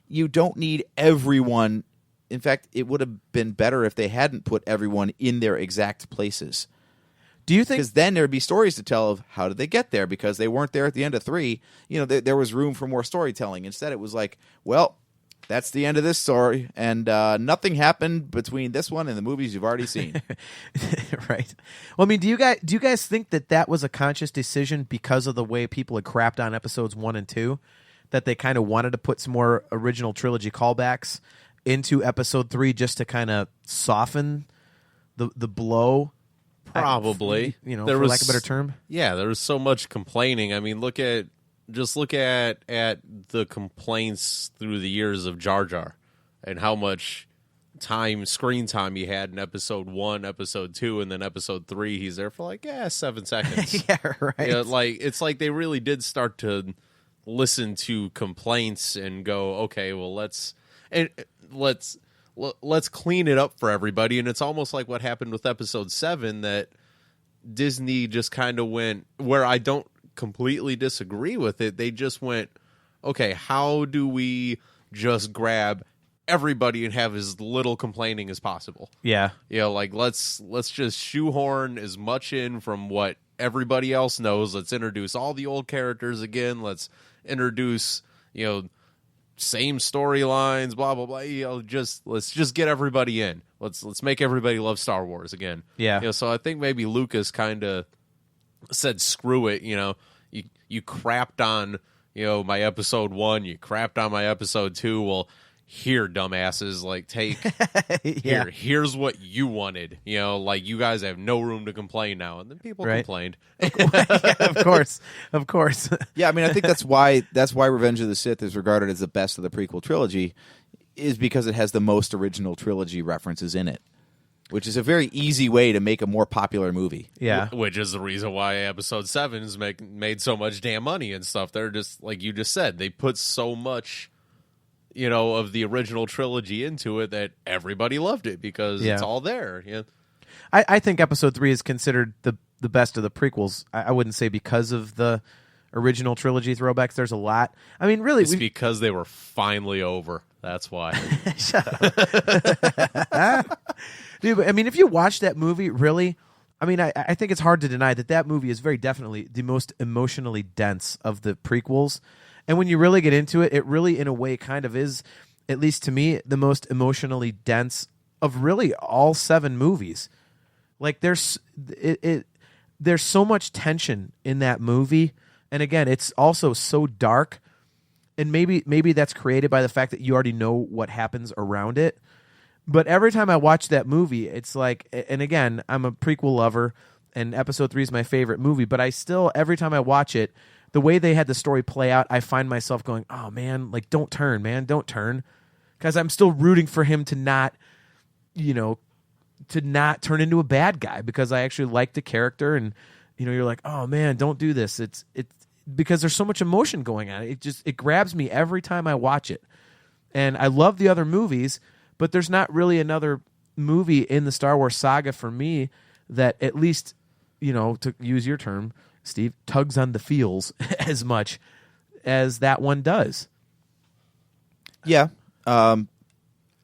you don't need everyone. In fact, it would have been better if they hadn't put everyone in their exact places. Do you think? Because then there would be stories to tell of how did they get there, because they weren't there at the end of 3. There was room for more storytelling. Instead, it was like, well, that's the end of this story, and nothing happened between this one and the movies you've already seen. Right. Well, I mean, do you guys think that was a conscious decision because of the way people had crapped on episodes 1 and 2, that they kind of wanted to put some more original trilogy callbacks into episode 3 just to kind of soften the blow? Probably. For There lack of a better term. Yeah, there was so much complaining. I mean, look at the complaints through the years of Jar Jar and how much screen time he had in episode 1, episode 2, and then episode 3 he's there for like 7 seconds. Yeah, right. It's like they really did start to listen to complaints and go, okay, well let's clean it up for everybody. And it's almost like what happened with episode 7, that Disney just kind of went, where I don't completely disagree with it, they just went, okay, how do we just grab everybody and have as little complaining as possible? Yeah. Like let's just shoehorn as much in from what everybody else knows. Let's introduce all the old characters again. Let's introduce, same storylines, blah blah blah. Let's just get everybody in. Let's make everybody love Star Wars again. Yeah. So I think maybe Lucas kind of said, screw it. You crapped on my episode 1. You crapped on my episode 2. Well, here, dumbasses, like take Yeah. here's what you wanted. Like you guys have no room to complain now. And then people Right. complained. Yeah, of course. Yeah, Yeah, I mean, I think that's why Revenge of the Sith is regarded as the best of the prequel trilogy, is because it has the most original trilogy references in it, which is a very easy way to make a more popular movie. Yeah. Which is the reason why Episode 7's made so much damn money and stuff. They're just, like you just said, they put so much, of the original trilogy into it that everybody loved it because it's all there. Yeah. I think Episode 3 is considered the best of the prequels. I wouldn't say because of the original trilogy throwbacks. There's a lot. I mean, really, it's because they were finally over. That's why. Dude, but, I mean, if you watch that movie, really, I mean, I think it's hard to deny that movie is very definitely the most emotionally dense of the prequels. And when you really get into it, it really, in a way, kind of is, at least to me, the most emotionally dense of really all 7 movies. Like, there's so much tension in that movie. And again, it's also so dark. And maybe that's created by the fact that you already know what happens around it. But every time I watch that movie, it's like, and again, I'm a prequel lover, and Episode 3 is my favorite movie, but I still, every time I watch it, the way they had the story play out, I find myself going, oh man, like, don't turn, man, don't turn. Because I'm still rooting for him to not, to not turn into a bad guy, because I actually like the character, and, you're like, oh man, don't do this. It's because there's so much emotion going on. It grabs me every time I watch it. And I love the other movies, but there's not really another movie in the Star Wars saga for me that, at least, to use your term, Steve, tugs on the feels as much as that one does. Yeah.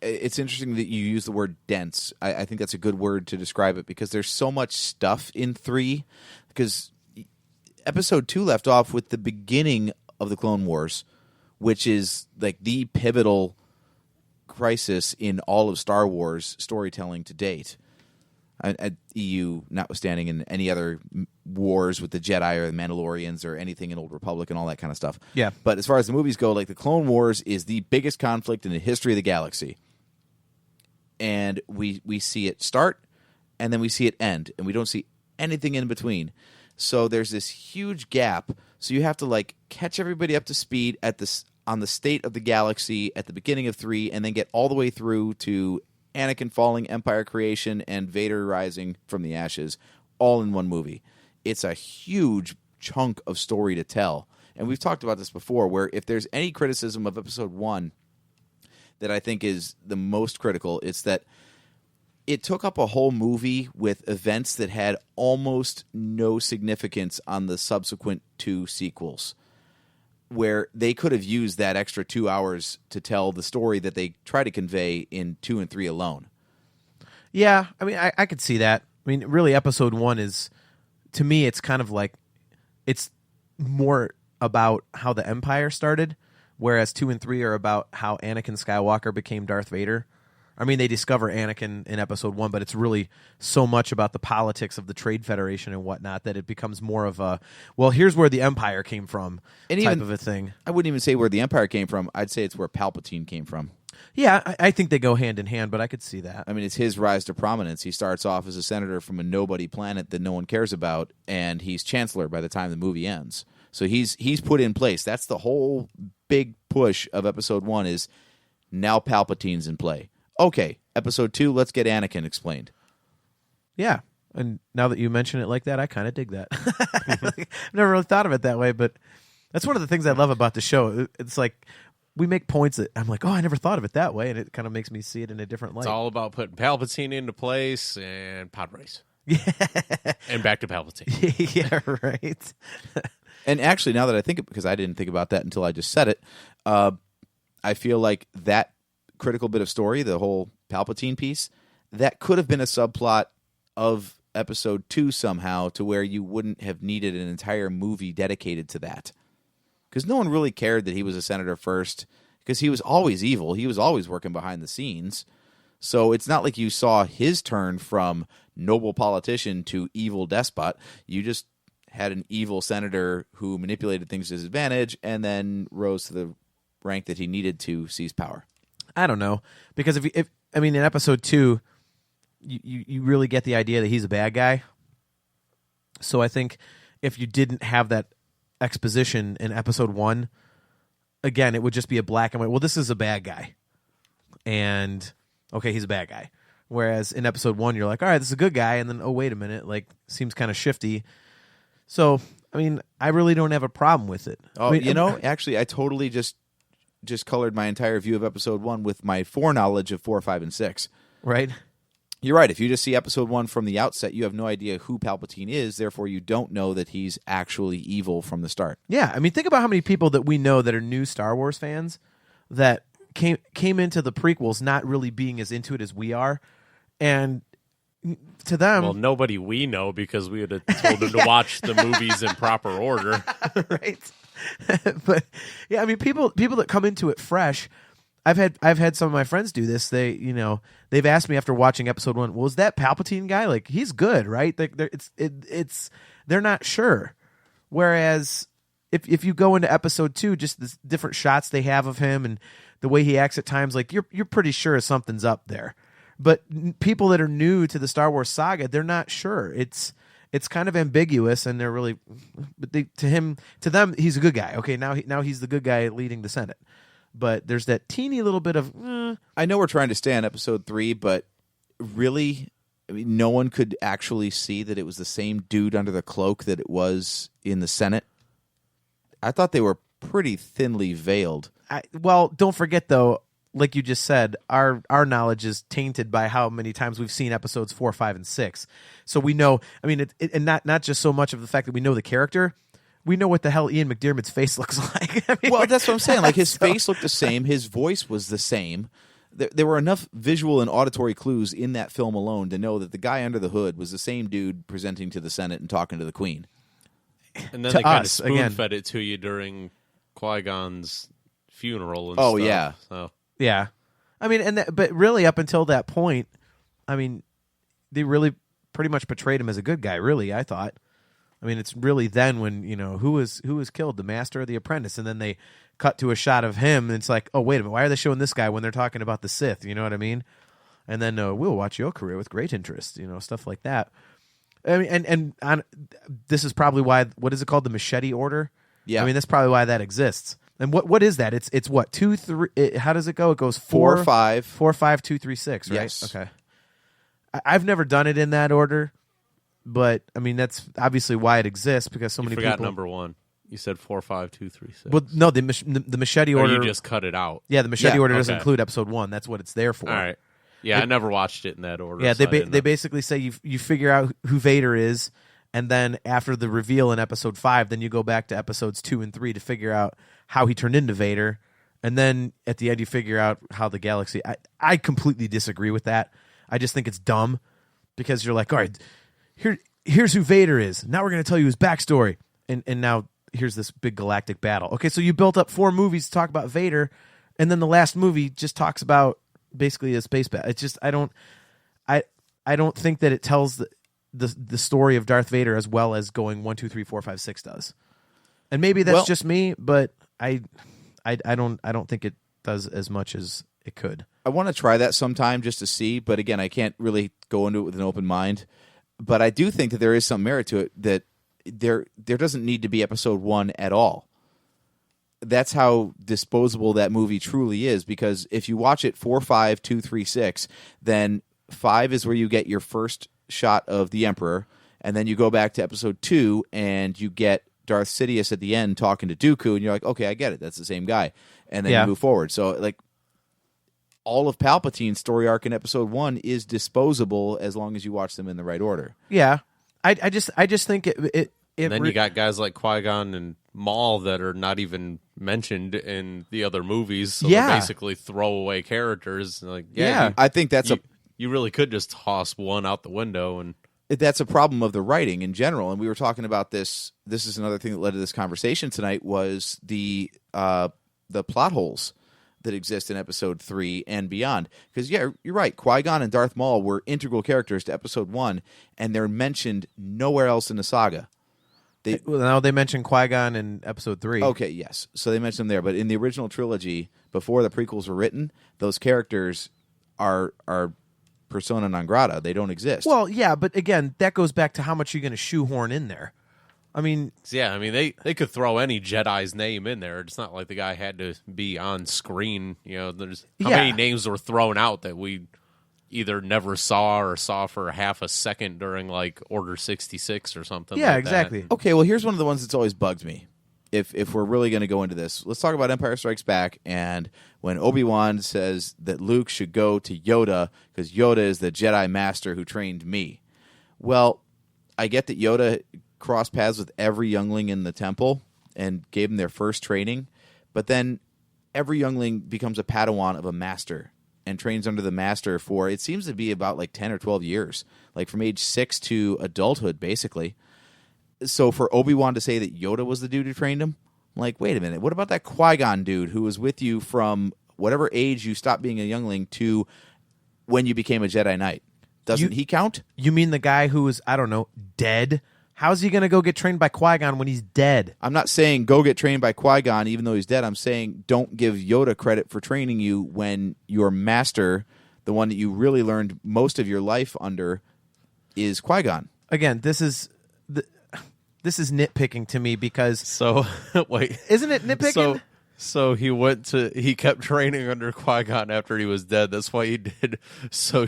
It's interesting that you use the word dense. I think that's a good word to describe it, because there's so much stuff in 3. Because Episode 2 left off with the beginning of the Clone Wars, which is like the pivotal crisis in all of Star Wars storytelling to date. EU notwithstanding, in any other wars with the Jedi or the Mandalorians or anything in Old Republic and all that kind of stuff. Yeah. But as far as the movies go, like, the Clone Wars is the biggest conflict in the history of the galaxy. And we see it start, and then we see it end, and we don't see anything in between. So there's this huge gap. So you have to, like, catch everybody up to speed on the state of the galaxy at the beginning of 3, and then get all the way through to Anakin falling, Empire creation, and Vader rising from the ashes, all in one movie. It's a huge chunk of story to tell. And we've talked about this before, where if there's any criticism of Episode 1 that I think is the most critical, it's that it took up a whole movie with events that had almost no significance on the subsequent 2 sequels, where they could have used that extra 2 hours to tell the story that they try to convey in 2 and 3 alone. Yeah, I mean, I could see that. I mean, really, Episode 1 is, to me, it's kind of like, it's more about how the Empire started, whereas 2 and 3 are about how Anakin Skywalker became Darth Vader. I mean, they discover Anakin in Episode 1, but it's really so much about the politics of the Trade Federation and whatnot that it becomes more of a, well, here's where the Empire came from type of a thing. I wouldn't even say where the Empire came from. I'd say it's where Palpatine came from. Yeah, I think they go hand in hand, but I could see that. I mean, it's his rise to prominence. He starts off as a senator from a nobody planet that no one cares about, and he's chancellor by the time the movie ends. So he's put in place. That's the whole big push of Episode 1 is now Palpatine's in play. Okay, Episode 2, let's get Anakin explained. Yeah, and now that you mention it like that, I kind of dig that. I've never really thought of it that way, but that's one of the things I love about the show. It's like we make points that I'm like, oh, I never thought of it that way, and it kind of makes me see it in a different light. It's all about putting Palpatine into place and pod race. Yeah. And back to Palpatine. Yeah, right. And actually, now that I think, because I didn't think about that until I just said it, I feel like that critical bit of story, the whole Palpatine piece, that could have been a subplot of Episode 2 somehow, to where you wouldn't have needed an entire movie dedicated to that. Because no one really cared that he was a senator first, because he was always evil. He was always working behind the scenes. So it's not like you saw his turn from noble politician to evil despot. You just had an evil senator who manipulated things to his advantage and then rose to the rank that he needed to seize power. I don't know, because if in Episode 2, you really get the idea that he's a bad guy. So I think if you didn't have that exposition in Episode 1, again, it would just be a black and white. Well, this is a bad guy. and okay, he's a bad guy. Whereas in episode 1, you're like, all right, this is a good guy, and then oh wait a minute, like seems kind of shifty. So I mean, I really don't have a problem with it. Oh, I mean, actually, I totally just colored my entire view of episode 1 with my foreknowledge of 4, 5, and 6. Right. You're right. If you just see episode 1 from the outset, you have no idea who Palpatine is. Therefore, you don't know that he's actually evil from the start. Yeah, I mean, think about how many people that we know that are new Star Wars fans that came into the prequels not really being as into it as we are, and to them, well, nobody we know because we would have told them to watch the movies in proper order, right? But yeah, I mean, people that come into it fresh. I've had some of my friends do this. They've asked me after watching episode 1, well, is that Palpatine guy? Like, he's good, right? They're not sure. Whereas if you go into episode 2, just the different shots they have of him and the way he acts at times, like you're pretty sure something's up there. But people that are new to the Star Wars saga, they're not sure. It's kind of ambiguous, and they're really, but to them, he's a good guy. Okay, now he's the good guy leading the Senate. But there's that teeny little bit of. I know we're trying to stay on episode 3, but really, I mean, no one could actually see that it was the same dude under the cloak that it was in the Senate. I thought they were pretty thinly veiled. Well, don't forget though, like you just said, our knowledge is tainted by how many times we've seen episodes 4, 5, and 6. So we know. I mean, and not just so much of the fact that we know the character. We know what the hell Ian McDiarmid's face looks like. I mean, well, that's what I'm saying. Like, his face looked the same. His voice was the same. There were enough visual and auditory clues in that film alone to know that the guy under the hood was the same dude presenting to the Senate and talking to the Queen. And then they kind of spoon-fed it to you during Qui-Gon's funeral and stuff. Yeah. So. Yeah. I mean, but really up until that point, I mean, they really pretty much portrayed him as a good guy, really, I thought. I mean, it's really then when, who was killed, the master or the apprentice, and then they cut to a shot of him, and it's like, oh, wait a minute, why are they showing this guy when they're talking about the Sith? You know what I mean? And then we'll watch your career with great interest, stuff like that. I mean, and this is probably why, what is it called, the Machete Order? Yeah. I mean, that's probably why that exists. And what is that? It's what, 2, 3? How does it go? It goes 4, 5, 4, 5, 2, 3, 6, right? Yes. Okay. I've never done it in that order. But I mean, that's obviously why it exists, because so many people. You forgot people. number 1. You said 4, 5, 2, 3, 6. Well, no, the Machete Order. You just cut it out. Yeah, the Machete Order doesn't include episode 1. That's what it's there for. All right. Yeah, I never watched it in that order. Yeah, so they basically say you figure out who Vader is, and then after the reveal in episode 5, then you go back to episodes 2 and 3 to figure out how he turned into Vader, and then at the end you figure out how the galaxy. I completely disagree with that. I just think it's dumb, because you're like, all right, here's who Vader is. Now we're going to tell you his backstory. And now here's this big galactic battle. Okay, so you built up 4 movies to talk about Vader, and then the last movie just talks about basically a space battle. It's just I don't think that it tells the story of Darth Vader as well as going 1, 2, 3, 4, 5, 6 does. And maybe that's just me, but I don't think it does as much as it could. I want to try that sometime just to see, but again, I can't really go into it with an open mind. But I do think that there is some merit to it, that there doesn't need to be episode 1 at all. That's how disposable that movie truly is, because if you watch it 4, 5, 2, 3, 6, then 5 is where you get your first shot of the Emperor, and then you go back to episode 2 and you get Darth Sidious at the end talking to Dooku, and you're like, okay, I get it, that's the same guy. And then you move forward. So like, all of Palpatine's story arc in episode 1 is disposable as long as you watch them in the right order. Yeah. I just think it and then you got guys like Qui-Gon and Maul that are not even mentioned in the other movies, so they're basically throwaway characters. Like, I think that's you really could just toss one out the window, and that's a problem of the writing in general. And we were talking about this. This is another thing that led to this conversation tonight, was the plot holes that exist in episode 3 and beyond. Because, yeah, you're right. Qui-Gon and Darth Maul were integral characters to episode 1, and they're mentioned nowhere else in the saga. Now they mentioned Qui-Gon in episode 3. Okay, yes. So they mentioned them there. But in the original trilogy, before the prequels were written, those characters are persona non grata. They don't exist. Well, yeah, but again, that goes back to how much you're going to shoehorn in there. I mean, Yeah, I mean they could throw any Jedi's name in there. It's not like the guy had to be on screen. You know, there's how many names were thrown out that we either never saw or saw for half a second during like Order 66 or something. Yeah, like exactly. That. Okay, well, here's one of the ones that's always bugged me. If we're really going to go into this, let's talk about Empire Strikes Back. And when Obi-Wan says that Luke should go to Yoda because Yoda is the Jedi Master who trained me. Well, I get that Yoda crossed paths with every youngling in the temple and gave them their first training, but then every youngling becomes a Padawan of a master and trains under the master for, it seems to be about like 10 or 12 years, like from age 6 to adulthood, basically. So for Obi-Wan to say that Yoda was the dude who trained him, I'm like, wait a minute, what about that Qui-Gon dude who was with you from whatever age you stopped being a youngling to when you became a Jedi Knight? Doesn't he count? You mean the guy who was, I don't know, dead? How's he going to go get trained by Qui-Gon when he's dead? I'm not saying go get trained by Qui-Gon even though he's dead. I'm saying don't give Yoda credit for training you when your master, the one that you really learned most of your life under, is Qui-Gon. Again, this is nitpicking to me because So wait, isn't it nitpicking? So he kept training under Qui-Gon after he was dead. That's why he did so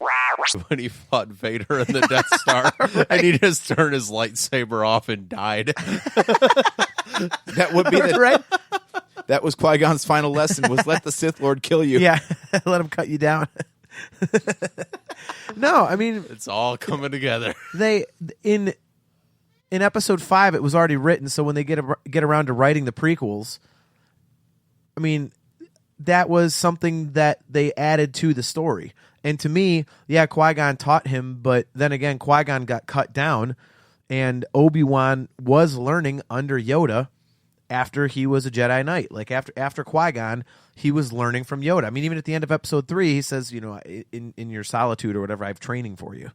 when he fought Vader in the Death Star. Right. And he just turned his lightsaber off and died. That would be right. That was Qui-Gon's final lesson, was let the Sith Lord kill you. Yeah, let him cut you down. No, I mean, It's all coming together. they in episode 5 it was already written, so when they get around to writing the prequels, I mean, that was something that they added to the story. And to me, yeah, Qui-Gon taught him, but then again, Qui-Gon got cut down, and Obi-Wan was learning under Yoda after he was a Jedi Knight. Like, after Qui-Gon, he was learning from Yoda. I mean, even at the end of episode 3, he says, you know, in your solitude or whatever, I have training for you.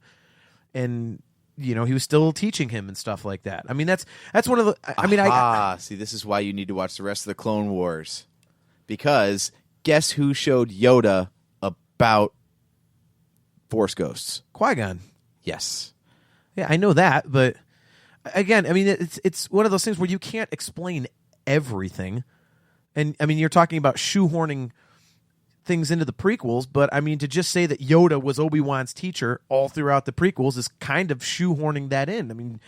And, you know, he was still teaching him and stuff like that. I mean, that's one of the... I mean, see, this is why you need to watch the rest of the Clone Wars. Because guess who showed Yoda about Force Ghosts? Qui-Gon. Yes. Yeah, I know that, but again, I mean, it's one of those things where you can't explain everything. And I mean, you're talking about shoehorning things into the prequels, but I mean, to just say that Yoda was Obi-Wan's teacher all throughout the prequels is kind of shoehorning that in. I mean,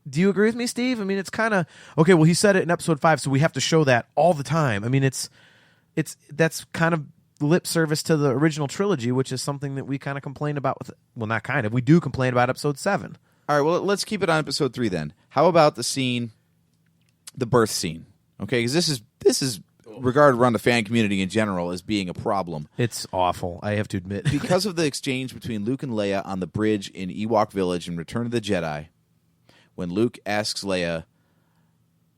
do you agree with me, Steve? I mean, it's kind of, okay, well, he said it in episode 5, so we have to show that all the time. I mean, that's kind of lip service to the original trilogy, which is something that we kind of complain about with, well, not kind of, we do complain about episode 7. All right, well, let's keep it on episode 3 then. How about the scene, the birth scene? Okay, because this is regarded around the fan community in general as being a problem. It's awful, I have to admit. Because of the exchange between Luke and Leia on the bridge in Ewok Village in Return of the Jedi, when Luke asks Leia,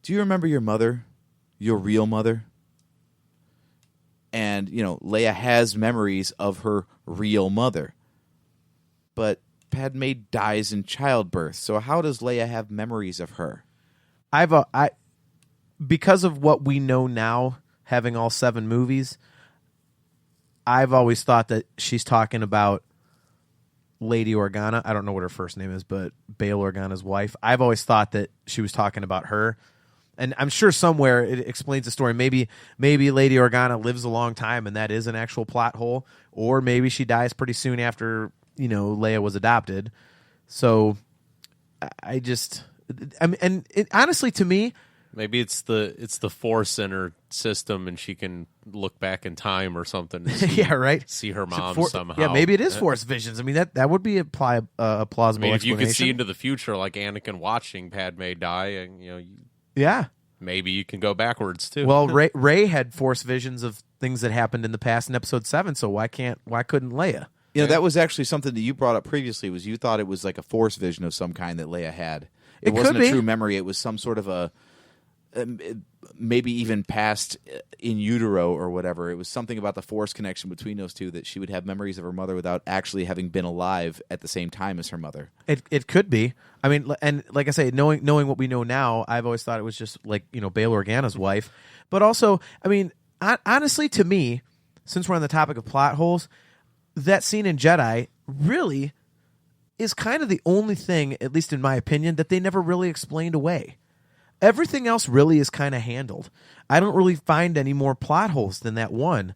do you remember your mother? Your real mother? And, you know, Leia has memories of her real mother. But Padme dies in childbirth. So how does Leia have memories of her? Because of what we know now, having all 7 movies, I've always thought that she's talking about Lady Organa. I don't know what her first name is, but Bail Organa's wife. I've always thought that she was talking about her. And I'm sure somewhere it explains the story. Maybe Lady Organa lives a long time and that is an actual plot hole. Or maybe she dies pretty soon after, you know, Leia was adopted. So honestly, to me, maybe it's the Force in her system, and she can look back in time or something. And see, yeah, right. See her mom somehow. Yeah, maybe it is Force visions. I mean, that would be a plausible I mean, if you explanation. could see into the future, like Anakin watching Padme die, and you know, yeah, maybe you can go backwards too. Well, Rey had Force visions of things that happened in the past in Episode 7. So why couldn't Leia? You know, that was actually something that you brought up previously. Was you thought it was like a Force vision of some kind that Leia had? It wasn't could a be. true memory. It was some sort of a maybe even past in utero or whatever. It was something about the Force connection between those two, that she would have memories of her mother without actually having been alive at the same time as her mother. It could be. I mean, and like I say, knowing what we know now, I've always thought it was just like, you know, Bail Organa's wife. But also, I mean, honestly, to me, since we're on the topic of plot holes, that scene in Jedi really is kind of the only thing, at least in my opinion, that they never really explained away. everything else really is kind of handled. I don't really find any more plot holes than that one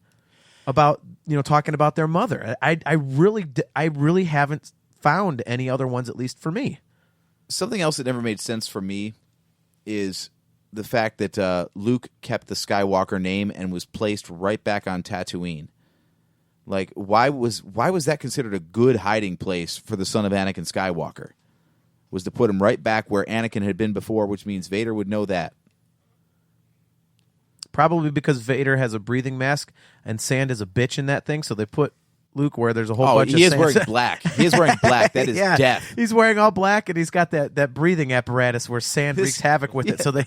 about, talking about their mother. I really haven't found any other ones, at least for me. Something else that never made sense for me is the fact that Luke kept the Skywalker name and was placed right back on Tatooine. Like, why was that considered a good hiding place for the son of Anakin Skywalker? Was to put him right back where Anakin had been before, which means Vader would know that. Probably because Vader has a breathing mask and sand is a bitch in that thing, so they put Luke where there's a whole bunch of he is sand. wearing black. He is wearing black. That is death. He's wearing all black, and he's got that breathing apparatus where sand wreaks havoc with it. So they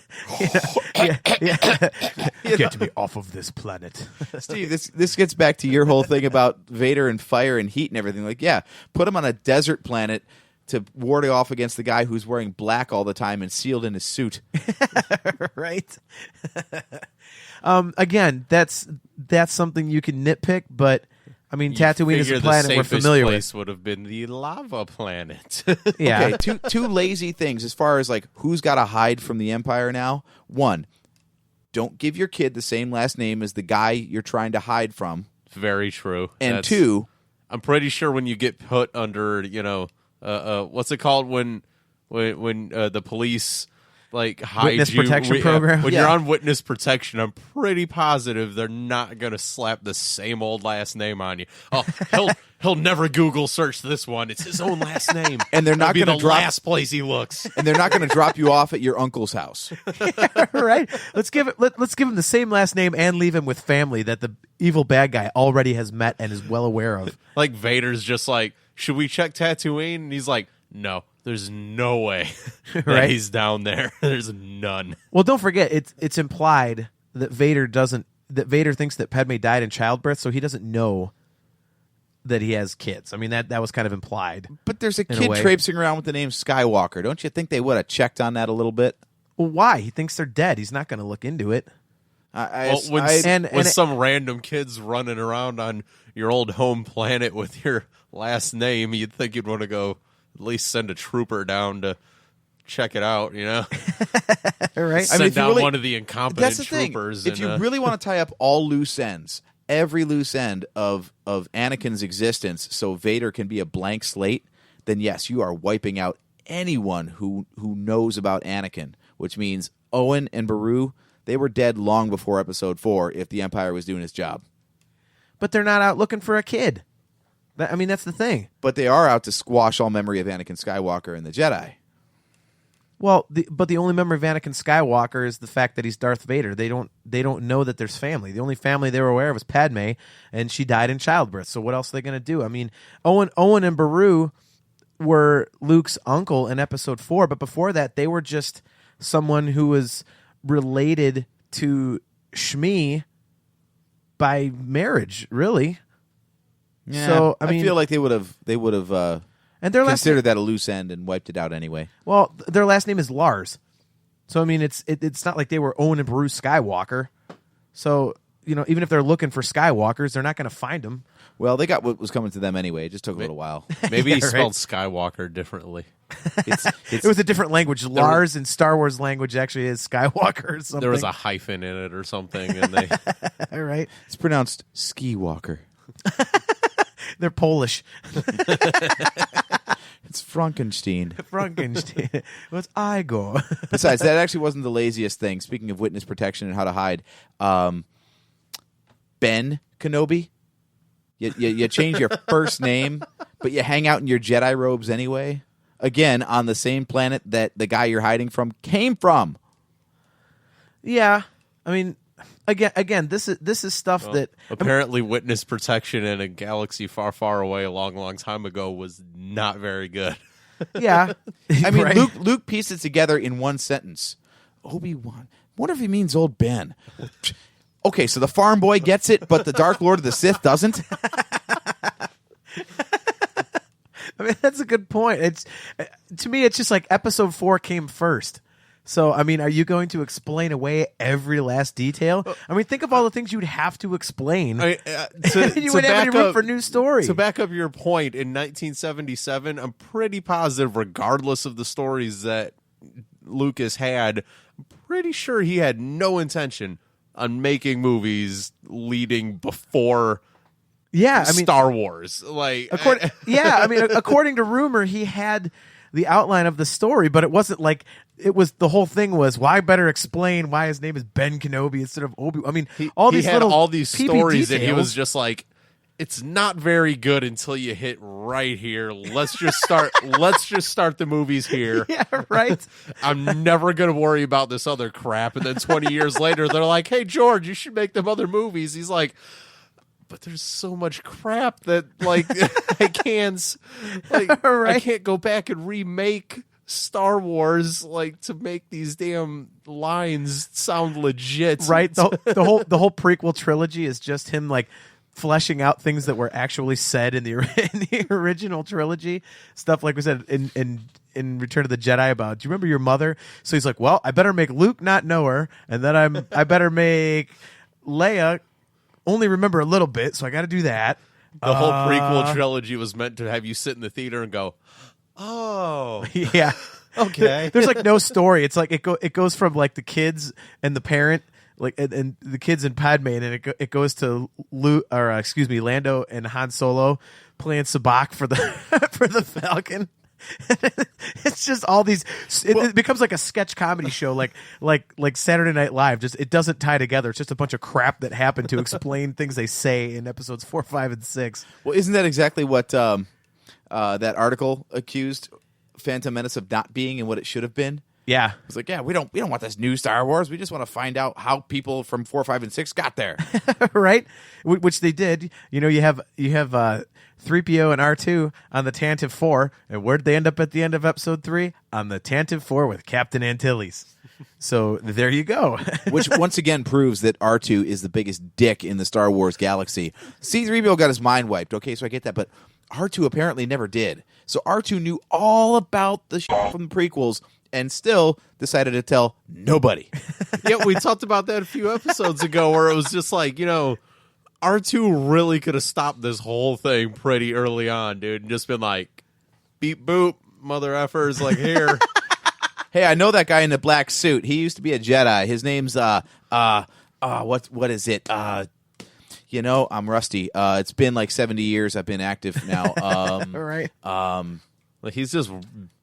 get me off of this planet. Steve, this gets back to your whole thing about Vader and fire and heat and everything. Like, yeah, put him on a desert planet to ward off against the guy who's wearing black all the time and sealed in his suit. Right? Again, that's something you can nitpick, but I mean, Tatooine is a planet we're familiar with. The safest place would have been the lava planet. Yeah. Okay, two lazy things as far as like who's got to hide from the Empire now. One, don't give your kid the same last name as the guy you're trying to hide from. Very true. And two, I'm pretty sure when you get put under, what's it called when the police like hide Witness you protection program? when you're on witness protection, I'm pretty positive they're not going to slap the same old last name on you. Oh, he'll never Google search this one. It's his own last name, and they're not going to drop last place he looks. And they're not going to drop you off at your uncle's house. Right? Let's give him the same last name and leave him with family that the evil bad guy already has met and is well aware of. Like Vader's just like, should we check Tatooine? And he's like, no. There's no way that right? He's down there. There's none. Well, don't forget, it's implied that Vader thinks that Padme died in childbirth, so he doesn't know that he has kids. I mean, that was kind of implied. But there's a kid traipsing around with the name Skywalker. Don't you think they would have checked on that a little bit? Well, why? He thinks they're dead. He's not going to look into it. When some random kid's running around on your old home planet with your last name, you'd think you'd want to go at least send a trooper down to check it out, Right? Send down one of the incompetent troopers. If you really want to tie up all loose ends, every loose end of Anakin's existence so Vader can be a blank slate, then yes, you are wiping out anyone who knows about Anakin, which means Owen and Beru, they were dead long before Episode 4 if the Empire was doing its job. But they're not out looking for a kid. That's the thing. But they are out to squash all memory of Anakin Skywalker and the Jedi. Well, but the only memory of Anakin Skywalker is the fact that he's Darth Vader. They don't know that there's family. The only family they were aware of was Padme, and she died in childbirth. So what else are they going to do? I mean, Owen and Beru were Luke's uncle in Episode 4, but before that, they were just someone who was related to Shmi by marriage, really. Yeah, so I feel like they would have and their considered that a loose end and wiped it out anyway. Well, their last name is Lars, so I mean it's not like they were Owen and Beru Skywalker. So even if they're looking for Skywalkers, they're not going to find them. Well, they got what was coming to them anyway. It just took a little while. Maybe he spelled Skywalker differently. It was a different language. Lars in Star Wars language actually is Skywalker or something. There was a hyphen in it or something, and they. All right, it's pronounced Skiwalker. They're Polish. It's Frankenstein. Frankenstein. What's Igor? Besides, that actually wasn't the laziest thing. Speaking of witness protection and how to hide, Ben Kenobi, you change your first name, but you hang out in your Jedi robes anyway. Again, on the same planet that the guy you're hiding from came from. Yeah, I mean. Again, this is stuff that apparently witness protection in a galaxy far, far away a long, long time ago was not very good. Yeah, I mean, right? Luke pieced it together in one sentence. Obi-Wan. What if he means old Ben? Okay, so the farm boy gets it, but the Dark Lord of the Sith doesn't. I mean, that's a good point. To me, it's just like Episode 4 came first. So, I mean, are you going to explain away every last detail? I mean, think of all the things you'd have to explain. You wouldn't have any room for new stories. To back up your point, in 1977, I'm pretty positive, regardless of the stories that Lucas had, I'm pretty sure he had no intention on making movies leading before Star Wars. Like, according to rumor, he had the outline of the story, but it wasn't like it was. The whole thing was, well, I better explain why his name is Ben Kenobi instead of Obi. I mean, he these had little all these PP stories, and he details. was just like, it's not very good until you hit right here. Let's just start. Let's just start the movies here. Yeah, right. I'm never gonna worry about this other crap. And then 20 years later, they're like, "Hey, George, you should make them other movies." He's like, "But there's so much crap that like I can't go back and remake Star Wars like to make these damn lines sound legit." Right. The whole prequel trilogy is just him like fleshing out things that were actually said in the original trilogy. Stuff like we said in Return of the Jedi about, do you remember your mother? So he's like, well, I better make Luke not know her, and then I better make Leia only remember a little bit, so I got to do that. The whole prequel trilogy was meant to have you sit in the theater and go, oh. Yeah. Okay. There's like no story. It's like it goes from like the kids and the parent, like and the kids and Padme, and it goes to Lando and Han Solo playing sabacc for the for the Falcon. It's just all these. It becomes like a sketch comedy show, like Saturday Night Live. Just it doesn't tie together. It's just a bunch of crap that happened to explain things they say in episodes 4, 5, and 6. Well, isn't that exactly what that article accused Phantom Menace of not being and what it should have been? Yeah, it's like, yeah, we don't want this new Star Wars. We just want to find out how people from 4, 5, and 6 got there, right? Which they did. You know, you have 3PO and R2 on the Tantive 4, and where'd they end up at the end of Episode 3? On the Tantive 4 with Captain Antilles. So there you go. Which once again proves that R2 is the biggest dick in the Star Wars galaxy. C-3PO got his mind wiped. Okay, so I get that, but R2 apparently never did. So R2 knew all about the shit from the prequels and still decided to tell nobody. Yeah, we talked about that a few episodes ago where it was just like, you know, R2 really could have stopped this whole thing pretty early on, dude, and just been like, beep boop, mother effers, like, here. Hey, I know that guy in the black suit. He used to be a Jedi. His name's what is it? You know, I'm rusty. It's been like 70 years I've been active now. All right. Like he's just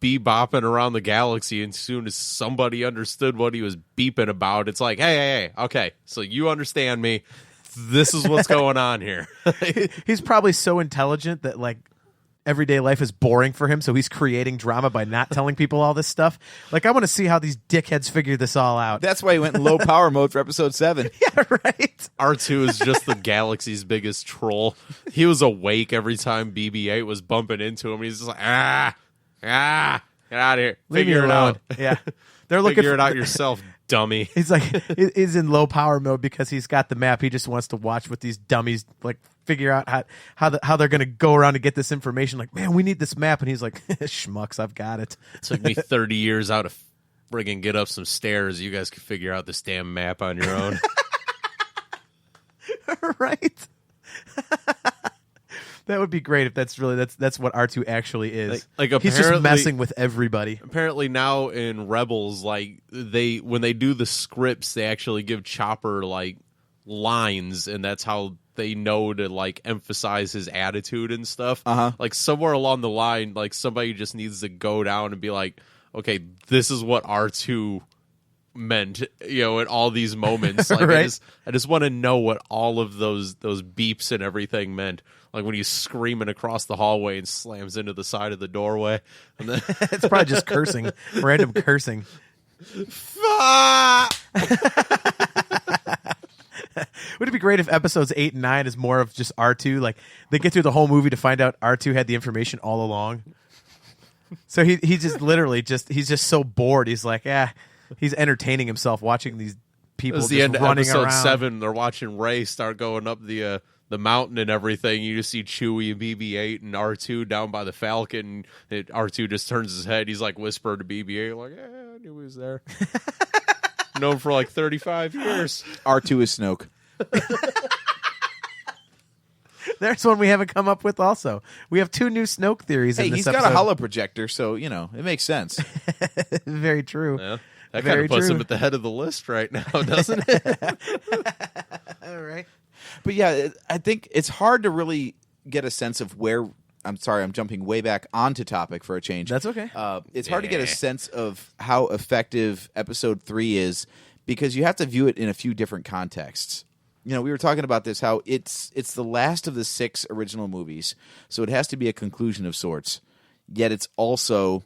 bebopping around the galaxy, and as soon as somebody understood what he was beeping about, it's like, hey, okay, so you understand me. This is what's going on here. He's probably so intelligent that like everyday life is boring for him, so he's creating drama by not telling people all this stuff. Like, I want to see how these dickheads figure this all out. That's why he went in low power mode for episode 7. Yeah, right. R2 is just the galaxy's biggest troll. He was awake every time BB-8 was bumping into him. He's just like, get out of here. Figure it out. Yeah. They're looking Figure it out yourself, dummy. He's like, he's in low power mode because he's got the map. He just wants to watch what these dummies like figure out how they're going to go around to get this information. Like, man, we need this map. And he's like, schmucks, I've got it. It took me 30 years out of friggin' get up some stairs. You guys can figure out this damn map on your own. Right. That would be great if that's what R2 actually is. Like he's just messing with everybody. Apparently now in Rebels, like when they do the scripts, they actually give Chopper like lines, and that's how they know to like emphasize his attitude and stuff. Like somewhere along the line, like somebody just needs to go down and be like, okay, this is what R2 meant, you know, at all these moments. Like right? I just want to know what all of those beeps and everything meant. Like when he's screaming across the hallway and slams into the side of the doorway. And then it's probably just cursing, random cursing. Would it be great if episodes 8 and 9 is more of just R2? Like they get through the whole movie to find out R2 had the information all along. So he just literally he's just so bored. He's like, he's entertaining himself watching these people just the end of running episode around. 7. They're watching Rey start going up the mountain and everything. You just see Chewie and BB-8 and R2 down by the Falcon. And R2 just turns his head. He's like whispering to BB-8, like, I knew he was there. Known for like 35 years. R2 is Snoke. There's one we haven't come up with also. We have 2 new Snoke theories Hey, in this he's episode. got a holo projector, so, it makes sense. Very true. Yeah. That kind Very of puts true. him at the head of the list right now, doesn't it? All right. But yeah, I think it's hard to really get a sense of where. I'm sorry, I'm jumping way back onto topic for a change. That's okay. It's hard to get a sense of how effective episode 3 is because you have to view it in a few different contexts. We were talking about this, how it's the last of the 6 original movies, so it has to be a conclusion of sorts. Yet it's also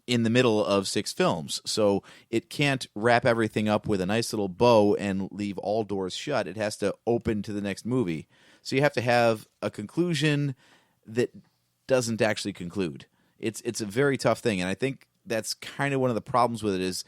in the middle of 6 films, so it can't wrap everything up with a nice little bow and leave all doors shut. It has to open to the next movie. So you have to have a conclusion that doesn't actually conclude. It's a very tough thing, and I think that's kind of one of the problems with it is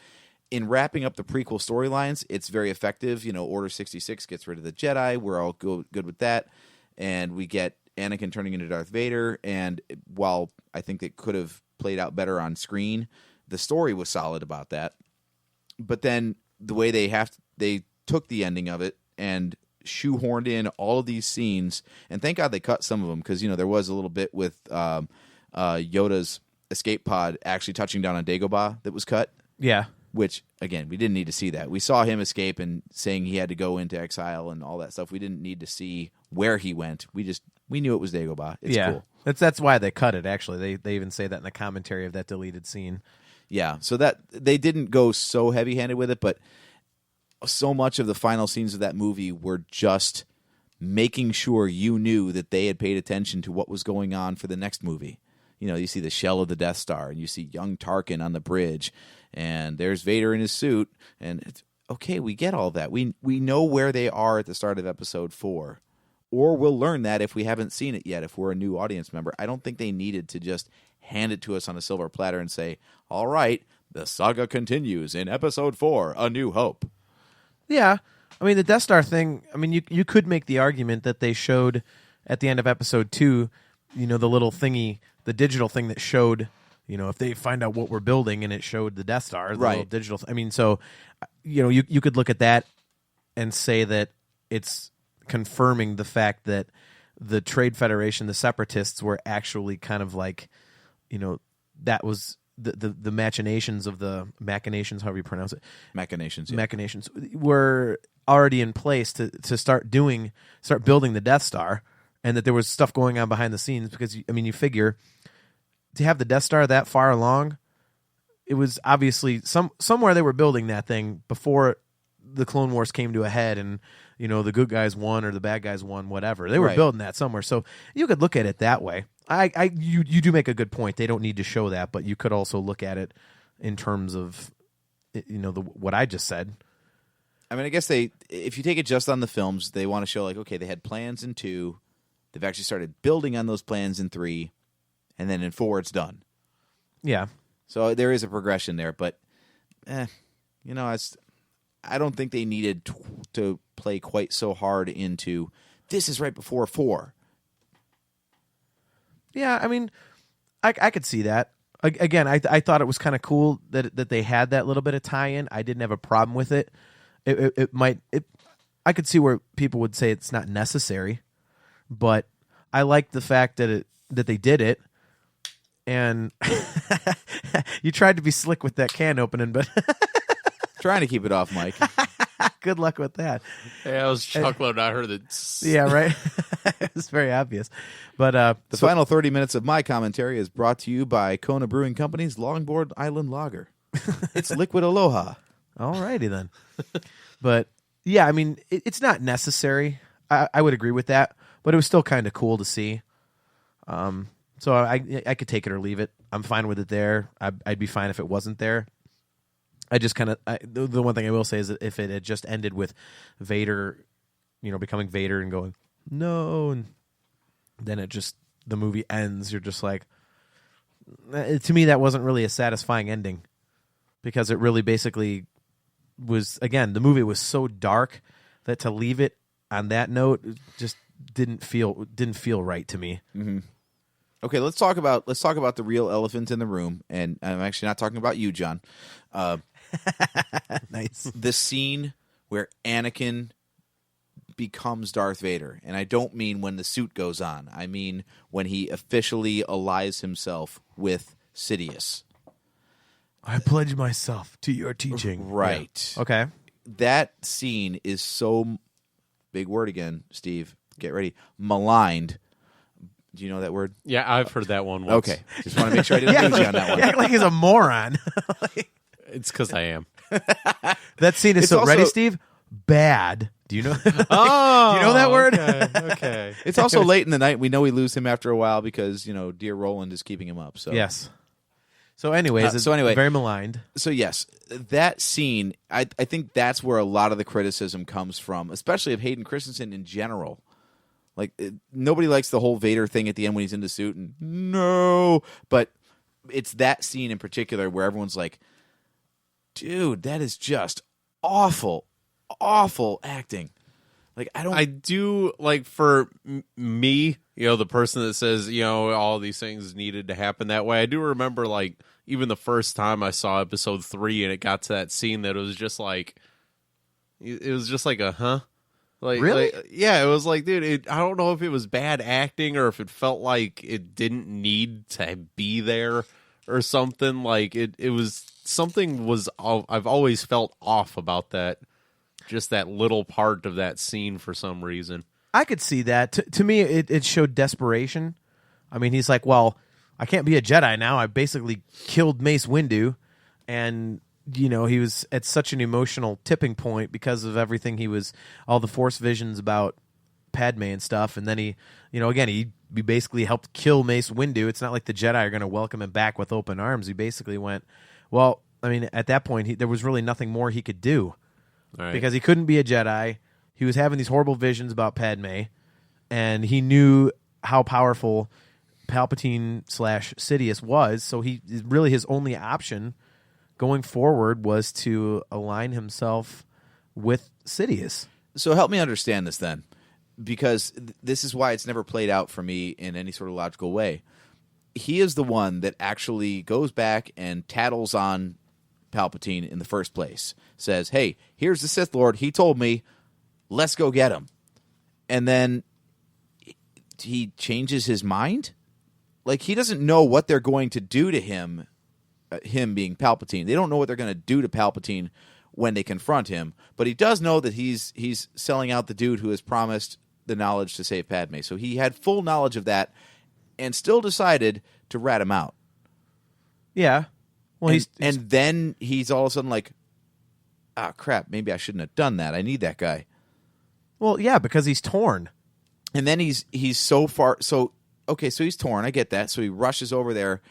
in wrapping up the prequel storylines, it's very effective. Order 66 gets rid of the Jedi. We're all good with that, and we get Anakin turning into Darth Vader, and while I think it could have played out better on screen, the story was solid about that. But then the way they took the ending of it and shoehorned in all of these scenes, and thank God they cut some of them because there was a little bit with Yoda's escape pod actually touching down on Dagobah that was cut. Yeah. Which again, we didn't need to see that. We saw him escape and saying he had to go into exile and all that stuff. We didn't need to see where he went. We knew it was Dagobah. It's cool. That's why they cut it. Actually, they even say that in the commentary of that deleted scene. Yeah, so that they didn't go so heavy-handed with it, but so much of the final scenes of that movie were just making sure you knew that they had paid attention to what was going on for the next movie. You see the shell of the Death Star, and you see young Tarkin on the bridge, and there's Vader in his suit, and it's, okay, we get all that. We know where they are at the start of episode 4. Or we'll learn that if we haven't seen it yet, if we're a new audience member. I don't think they needed to just hand it to us on a silver platter and say, all right, the saga continues in episode 4, A New Hope. Yeah. I mean, the Death Star thing, you could make the argument that they showed at the end of episode 2, the little thingy, the digital thing that showed, if they find out what we're building and it showed the Death Star, the little digital so, you could look at that and say that it's confirming the fact that the Trade Federation, the Separatists, were actually kind of like, that was the machinations, however you pronounce it. Machinations were already in place to start building the Death Star, and that there was stuff going on behind the scenes because, you figure to have the Death Star that far along, it was obviously somewhere they were building that thing before the Clone Wars came to a head and, the good guys won or the bad guys won, whatever. They were building that somewhere. So you could look at it that way. You do make a good point. They don't need to show that, but you could also look at it in terms of, what I just said. I guess if you take it just on the films, they want to show like, okay, they had plans in 2. They've actually started building on those plans in 3. And then in 4, it's done. Yeah. So there is a progression there, but, I don't think they needed to play quite so hard into this is right before 4. Yeah, I could see that. Again, I thought it was kind of cool that they had that little bit of tie-in. I didn't have a problem with it. I could see where people would say it's not necessary, but I like the fact that they did it. And you tried to be slick with that can opening, but trying to keep it off, Mike. Good luck with that. Hey, I was chuckling when I heard that. Yeah, right. It's very obvious. But the final 30 minutes of my commentary is brought to you by Kona Brewing Company's Longboard Island Lager. It's liquid aloha. All righty then. But yeah, it's not necessary. I would agree with that, but it was still kind of cool to see. So I could take it or leave it. I'm fine with it there. I'd be fine if it wasn't there. I just kind of the one thing I will say is that if it had just ended with Vader, becoming Vader and going no, and then the movie ends. You're just like, to me that wasn't really a satisfying ending because it really basically was. Again, the movie was so dark that to leave it on that note just didn't feel right to me. Mm-hmm. Okay, let's talk about the real elephant in the room, and I'm actually not talking about you, John. Nice. The scene where Anakin becomes Darth Vader. And I don't mean when the suit goes on. I mean when he officially allies himself with Sidious. I pledge myself to your teaching. Right. Yeah. Okay. That scene is so, big word again, Steve, get ready, maligned. Do you know that word? Yeah, I've heard that one once. Okay. Just want to make sure I didn't lose you on that one. You act like he's a moron. It's because I am. That scene is It's so also- ready, Steve? Bad. Do you know? Oh, Do you know that word? Okay. It's also late in the night. We know we lose him after a while because, dear Roland is keeping him up. So Yes. So anyways, it's very maligned. So yes, that scene, I think that's where a lot of the criticism comes from, especially of Hayden Christensen in general. Like, nobody likes the whole Vader thing at the end when he's in the suit, and no, but it's that scene in particular where everyone's like, dude, that is just awful, awful acting. Like, I do, like, for me, the person that says, all these things needed to happen that way. I do remember, like, even the first time I saw episode 3 and it got to that scene that it was just like a, huh? Like, really? Yeah, it was like, dude, I don't know if it was bad acting or if it felt like it didn't need to be there or something. Like, it was, something was, I've always felt off about that. Just that little part of that scene for some reason. I could see that. To me, it showed desperation. I mean, he's like, well, I can't be a Jedi now. I basically killed Mace Windu. And, he was at such an emotional tipping point because of everything all the Force visions about Padme and stuff. And then he basically helped kill Mace Windu. It's not like the Jedi are going to welcome him back with open arms. He basically went, well, I mean, at that point, there was really nothing more he could do. Right. Because he couldn't be a Jedi. He was having these horrible visions about Padme, and he knew how powerful Palpatine / Sidious was, so his only option going forward was to align himself with Sidious. So help me understand this then, because this is why it's never played out for me in any sort of logical way. He is the one that actually goes back and tattles on Palpatine in the first place. Says, hey, here's the Sith Lord. He told me, let's go get him. And then he changes his mind? Like, he doesn't know what they're going to do to him, him being Palpatine. They don't know what they're going to do to Palpatine when they confront him. But he does know that he's selling out the dude who has promised the knowledge to save Padme. So he had full knowledge of that and still decided to rat him out. Yeah. Well, and then he's all of a sudden like, ah, crap, maybe I shouldn't have done that. I need that guy. Well, yeah, because he's torn. And then he's so far, so he's torn. I get that. So he rushes over there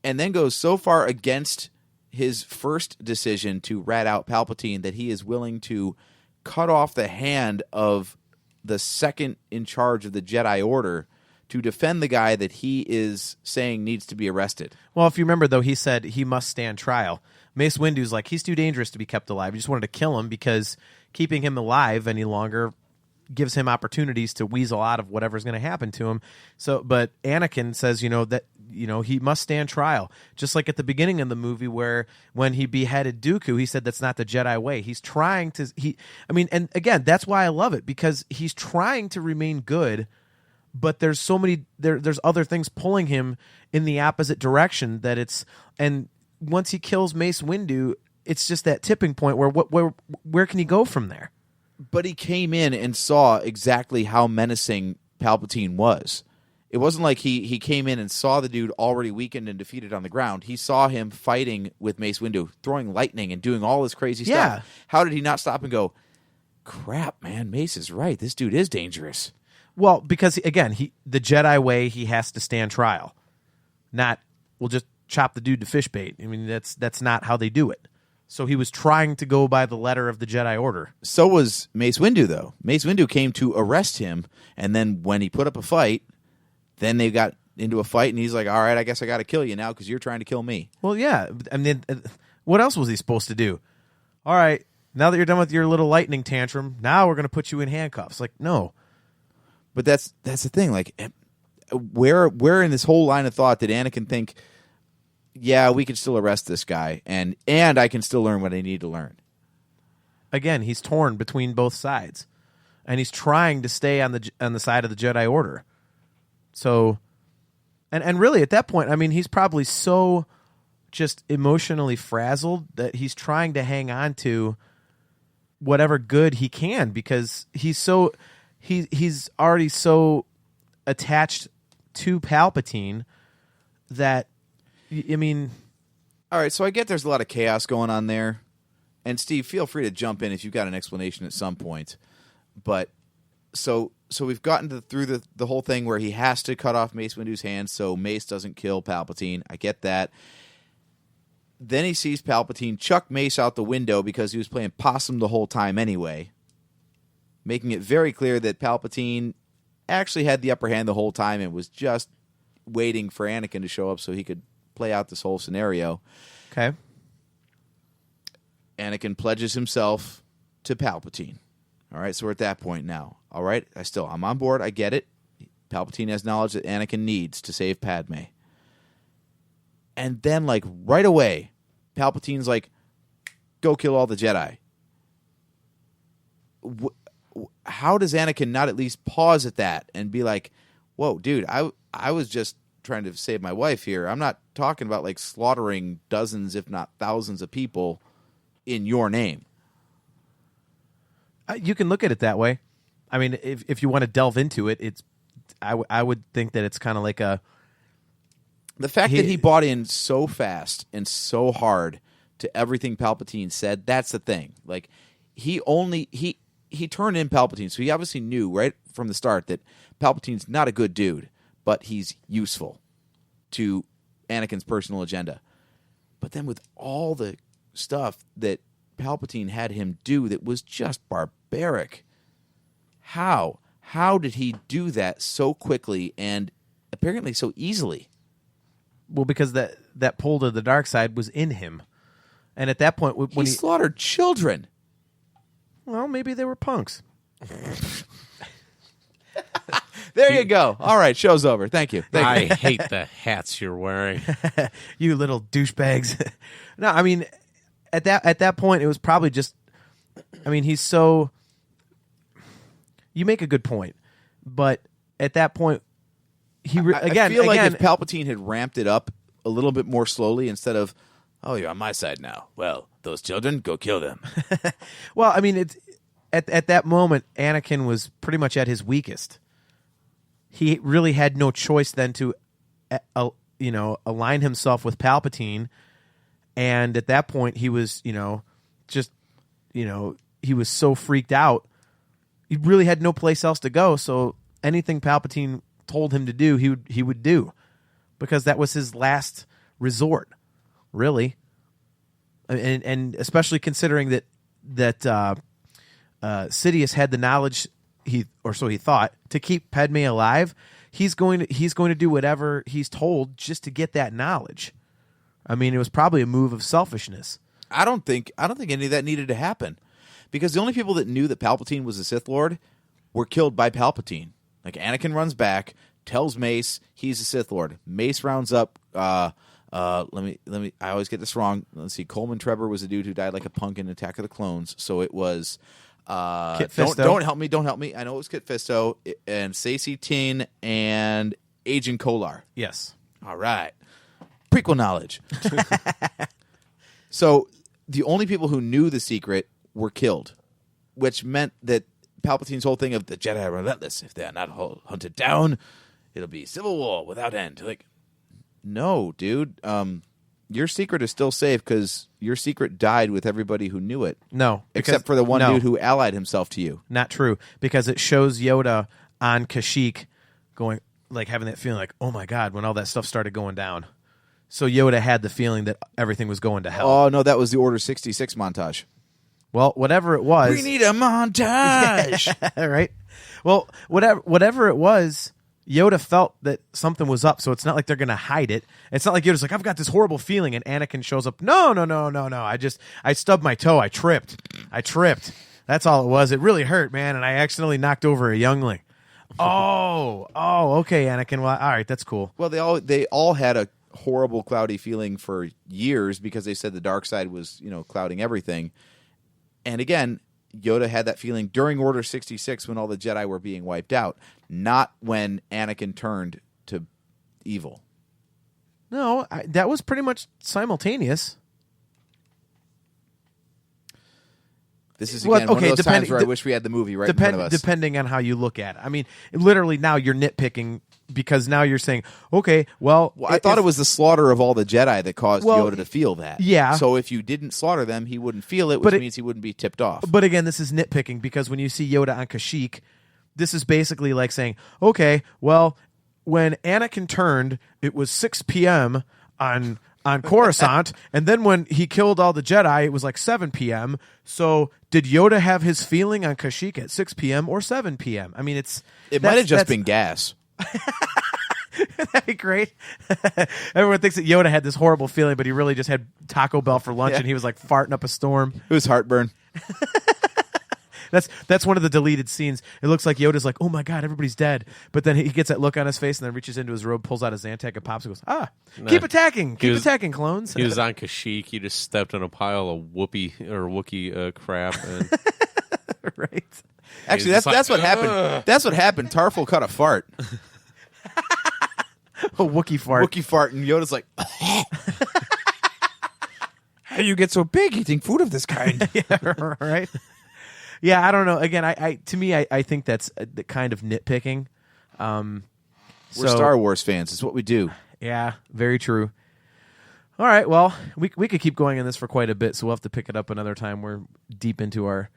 and then goes so far against his first decision to rat out Palpatine that he is willing to cut off the hand of the second in charge of the Jedi Order to defend the guy that he is saying needs to be arrested. Well, if you remember, though, he said he must stand trial. Mace Windu's like, he's too dangerous to be kept alive. He just wanted to kill him because keeping him alive any longer gives him opportunities to weasel out of whatever's going to happen to him. So, but Anakin says, he must stand trial. Just like at the beginning of the movie where when he beheaded Dooku, he said that's not the Jedi way. He's trying to, and again, that's why I love it, because he's trying to remain good, but there's so many, there's other things pulling him in the opposite direction and once he kills Mace Windu, it's just that tipping point where can he go from there? But he came in and saw exactly how menacing Palpatine was. It wasn't like he came in and saw the dude already weakened and defeated on the ground. He saw him fighting with Mace Windu, throwing lightning and doing all this crazy stuff. How did he not stop and go, crap, man, Mace is right. This dude is dangerous. Well, because, again, the Jedi way, he has to stand trial. Not, we'll just chop the dude to fish bait. I mean, that's not how they do it. So he was trying to go by the letter of the Jedi Order. So was Mace Windu, though. Mace Windu came to arrest him, and then when he put up a fight, then they got into a fight, and he's like, all right, I guess I got to kill you now because you're trying to kill me. Well, yeah. I mean, what else was he supposed to do? All right, now that you're done with your little lightning tantrum, now we're going to put you in handcuffs. Like, no. But that's the thing. Like, where in this whole line of thought did Anakin think, yeah, we can still arrest this guy, and I can still learn what I need to learn? Again, he's torn between both sides. and he's trying to stay on the side of the Jedi Order. So, and really at that point, I mean, he's probably so just emotionally frazzled that he's trying to hang on to whatever good he can, because he's already so attached to Palpatine that, I mean, all right, so I get there's a lot of chaos going on there. And Steve, feel free to jump in if you've got an explanation at some point. But so we've gotten through the whole thing where he has to cut off Mace Windu's hand so Mace doesn't kill Palpatine. I get that. Then he sees Palpatine chuck Mace out the window because he was playing possum the whole time anyway, making it very clear that Palpatine actually had the upper hand the whole time and was just waiting for Anakin to show up so he could play out this whole scenario. Okay. Anakin pledges himself to Palpatine. All right, so we're at that point now. All right, I'm on board. I get it. Palpatine has knowledge that Anakin needs to save Padme. And then, like, right away, Palpatine's like, go kill all the Jedi. How does Anakin not at least pause at that and be like, whoa, dude, I was just trying to save my wife here. I'm not talking about, like, slaughtering dozens, if not thousands of people in your name. You can look at it that way. I mean, if you want to delve into it, I would think that it's kind of like the fact that he bought in so fast and so hard to everything Palpatine said. That's the thing. Like, he turned in Palpatine, so he obviously knew right from the start that Palpatine's not a good dude, but he's useful to Anakin's personal agenda. But then with all the stuff that Palpatine had him do that was just barbaric, how did he do that so quickly and apparently so easily? Well, because that pull to the dark side was in him, and at that point, when he slaughtered children. Well, maybe they were punks. There you go. All right, show's over. Thank you. I hate the hats you're wearing. You little douchebags. No, I mean, at that point, it was probably just. I mean, he's so. You make a good point, but at that point, I feel like if Palpatine had ramped it up a little bit more slowly instead of, oh, you're on my side now. Well, those children, go kill them. Well, I mean, it's at that moment, Anakin was pretty much at his weakest. He really had no choice then to, align himself with Palpatine, and at that point, he was, he was so freaked out. He really had no place else to go. So anything Palpatine told him to do, he would do, because that was his last resort, really. And especially considering that Sidious had the knowledge, so he thought, to keep Padme alive. He's going to do whatever he's told just to get that knowledge. I mean, it was probably a move of selfishness. I don't think any of that needed to happen, because the only people that knew that Palpatine was a Sith Lord were killed by Palpatine. Like, Anakin runs back, tells Mace he's a Sith Lord. Mace rounds up. Let me. I always get this wrong. Let's see. Coleman Trebor was a dude who died like a punk in Attack of the Clones. So it was. Kit Fisto. Don't help me. Don't help me. I know it was Kit Fisto and Stacey Tin and Agent Kolar. Yes. All right. Prequel knowledge. So the only people who knew the secret were killed, which meant that Palpatine's whole thing of the Jedi are relentless. If they're not hunted down, it'll be civil war without end. Like, no, dude. Your secret is still safe because your secret died with everybody who knew it. No. Except for the one dude who allied himself to you. Not true, because it shows Yoda on Kashyyyk going, like, having that feeling like, oh my God, when all that stuff started going down. So Yoda had the feeling that everything was going to hell. Oh, no, that was the Order 66 montage. Well, whatever it was. We need a montage. Right? Well, whatever it was, Yoda felt that something was up, so it's not like they're going to hide it. It's not like Yoda's like, I've got this horrible feeling, and Anakin shows up. No. I stubbed my toe. I tripped. That's all it was. It really hurt, man, and I accidentally knocked over a youngling. Oh, okay, Anakin. Well, all right, that's cool. Well, they all had a horrible, cloudy feeling for years because they said the dark side was, clouding everything. And again, Yoda had that feeling during Order 66 when all the Jedi were being wiped out, not when Anakin turned to evil. No, that was pretty much simultaneous. This is, again, one of those times where I wish we had the movie right in front of us. Depending on how you look at it. I mean, literally now you're nitpicking because now you're saying, okay, well... I thought it was the slaughter of all the Jedi that caused Yoda to feel that. Yeah. So if you didn't slaughter them, he wouldn't feel it, which means he wouldn't be tipped off. But again, this is nitpicking because when you see Yoda on Kashyyyk, this is basically like saying, okay, well, when Anakin turned, it was 6 p.m. on Coruscant, and then when he killed all the Jedi, it was like 7 p.m. So did Yoda have his feeling on Kashyyyk at 6 p.m. or 7 p.m.? I mean, it might have just been gas. That'd be great. Everyone thinks that Yoda had this horrible feeling, but he really just had Taco Bell for lunch, and he was like farting up a storm. It was heartburn. That's one of the deleted scenes. It looks like Yoda's like, oh my God, everybody's dead. But then he gets that look on his face and then reaches into his robe, pulls out a Zantac and pops and goes, keep attacking. Keep attacking, clones. He was on Kashyyyk. He just stepped on a pile of Wookiee crap. And right. Actually, that's what happened. That's what happened. Tarful caught a fart. A Wookiee fart. Wookiee fart, and Yoda's like, how do you get so big eating food of this kind? Yeah, right. Yeah, I don't know. Again, I think that's the kind of nitpicking. We're Star Wars fans. It's what we do. Yeah, very true. All right, well, we could keep going in this for quite a bit, so we'll have to pick it up another time. We're deep into our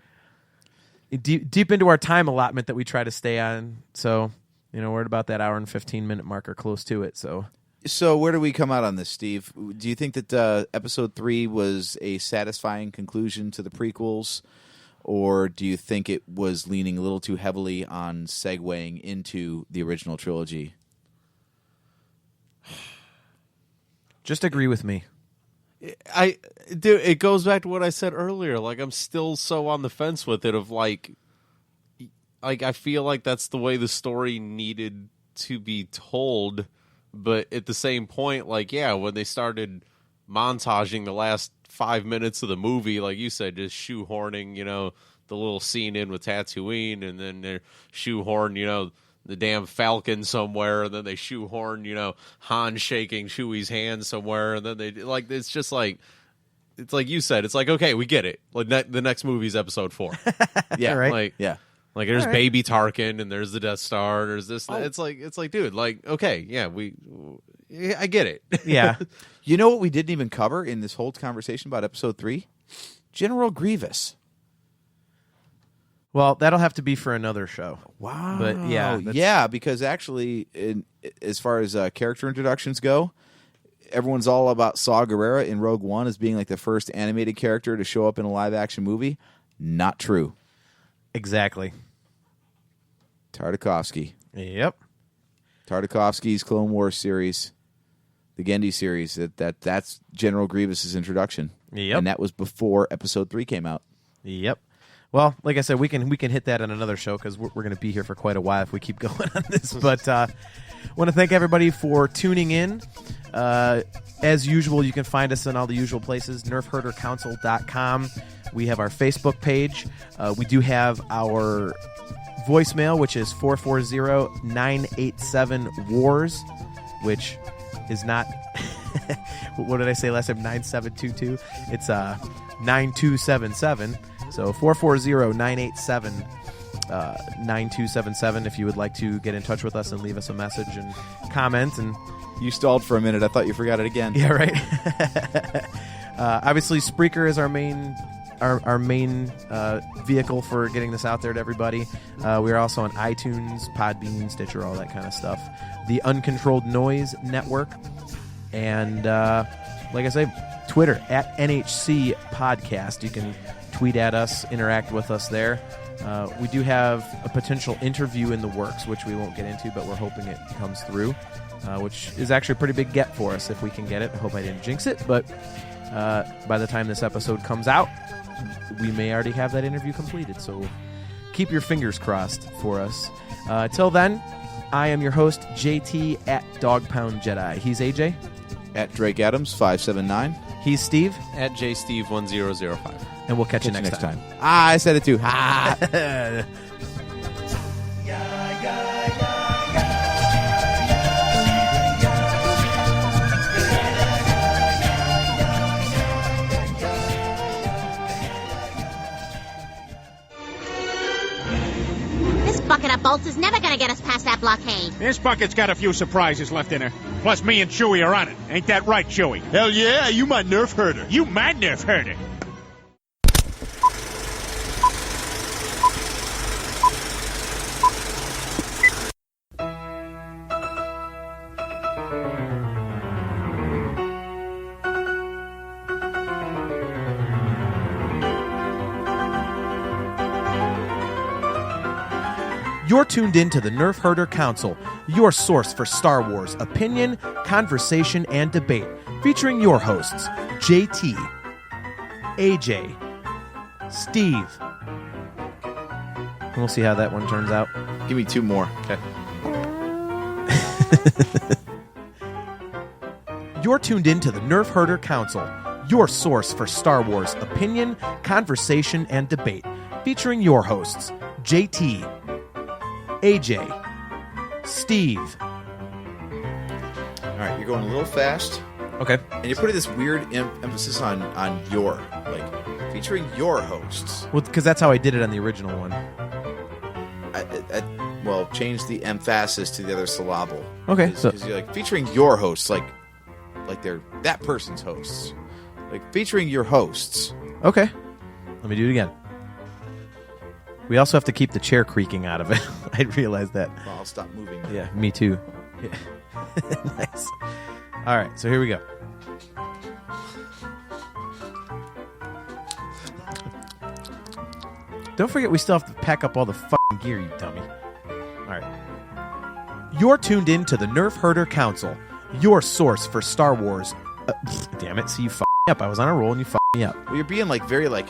time allotment that we try to stay on. So, we're at about that hour and 15-minute mark or close to it. So where do we come out on this, Steve? Do you think that Episode 3 was a satisfying conclusion to the prequels? Or do you think it was leaning a little too heavily on segueing into the original trilogy? Just agree with me. It goes back to what I said earlier. Like, I'm still so on the fence with it of like I feel like that's the way the story needed to be told. But at the same point, like, yeah, when they started montaging the last 5 minutes of the movie, like you said, just shoehorning, the little scene in with Tatooine, and then they shoehorn, the damn Falcon somewhere, and then they shoehorn, Han shaking Chewie's hand somewhere, and then they it's just like, it's like you said, it's like, okay, we get it. Like the next movie's Episode 4. Yeah, right. Like there's Baby Tarkin, and there's the Death Star, and there's this. Oh. It's like, dude, like, okay, yeah, I get it. Yeah. You know what we didn't even cover in this whole conversation about Episode 3? General Grievous. Well, that'll have to be for another show. Wow. But yeah, because actually, as far as character introductions go, everyone's all about Saw Gerrera in Rogue One as being like the first animated character to show up in a live-action movie. Not true. Exactly. Tartakovsky. Yep. Tartakovsky's Clone Wars series, the Gendy series, that's General Grievous's introduction. Yep. And that was before Episode 3 came out. Yep. Well, like I said, we can hit that on another show because we're going to be here for quite a while if we keep going on this. But want to thank everybody for tuning in. As usual, you can find us in all the usual places, nerfherdercouncil.com. We have our Facebook page. We do have our voicemail, which is 440-987-WARS, which is not... what did I say last time? 9722? It's 9277. So 440-987-9277 if you would like to get in touch with us and leave us a message and comment. And you stalled for a minute. I thought you forgot it again. Yeah, right. Obviously, Spreaker is our main vehicle for getting this out there to everybody. We are also on iTunes, Podbean, Stitcher, all that kind of stuff. The Uncontrolled Noise Network. And like I say, Twitter, at NHC Podcast. You can tweet at us, interact with us there. We do have a potential interview in the works, which we won't get into, but we're hoping it comes through, which is actually a pretty big get for us if we can get it. I hope I didn't jinx it, but by the time this episode comes out, we may already have that interview completed, so keep your fingers crossed for us. Till then, I am your host, JT at Dog Pound Jedi. He's AJ. At Drake Adams, 579. He's Steve, At JSteve1005. and we'll catch you next time. I said it too. Ah. This bucket of bolts is never gonna get us past that blockade. This bucket's got a few surprises left in her. Plus, me and Chewie are on it. Ain't that right, Chewie? Hell yeah, you my nerf herder. You my nerf herder. You're tuned in to the Nerf Herder Council, your source for Star Wars opinion, conversation, and debate, featuring your hosts, JT, AJ, Steve. And we'll see how that one turns out. Give me two more. Okay. You're tuned in to the Nerf Herder Council, your source for Star Wars opinion, conversation, and debate, featuring your hosts, JT, AJ, Steve. All right, you're going a little fast, Okay. and you're putting this weird emphasis on your, like, featuring your hosts. Well, because that's how I did it on the original one. Well, change the emphasis to the other syllable. Okay, Because you're like, featuring your hosts, like they're that person's hosts. Like, featuring your hosts. Okay. Let me do it again. We also have to keep the chair creaking out of it. I realized that. Well, I'll stop moving. Yeah, me too. Yeah. Nice. All right, so here we go. Don't forget we still have to pack up all the fucking gear, you dummy. All right. You're tuned in to the Nerf Herder Council, your source for Star Wars. Damn it, see you fucked me up. I was on a roll and you fucked me up. Well, you're being, like, very, like,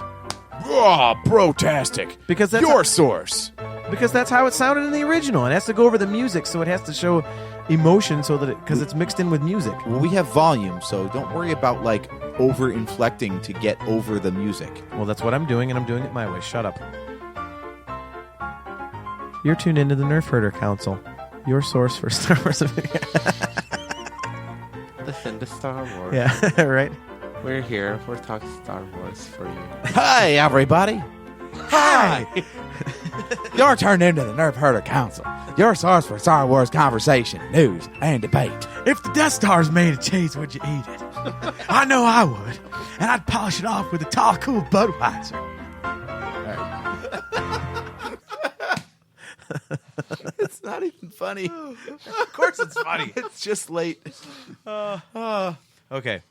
raw, brotastic. Because that's your source. Because that's how it sounded in the original. It has to go over the music, so it has to show emotion, so that because it's mixed in with music. Well, we have volume, so don't worry about, like, over-inflecting to get over the music. Well, that's what I'm doing, and I'm doing it my way. Shut up. You're tuned into the Nerf Herder Council, your source for Star Wars. Listen to Star Wars. Yeah, right? We're here. We're talking Star Wars for you. Hi, everybody. Hi. You're turned into the Nerf Herder Council, your source for Star Wars conversation, news, and debate. If the Death Star's made of cheese, would you eat it? I know I would. And I'd polish it off with a tall, cool Budweiser. It's not even funny. Of course it's funny. It's just late. Okay.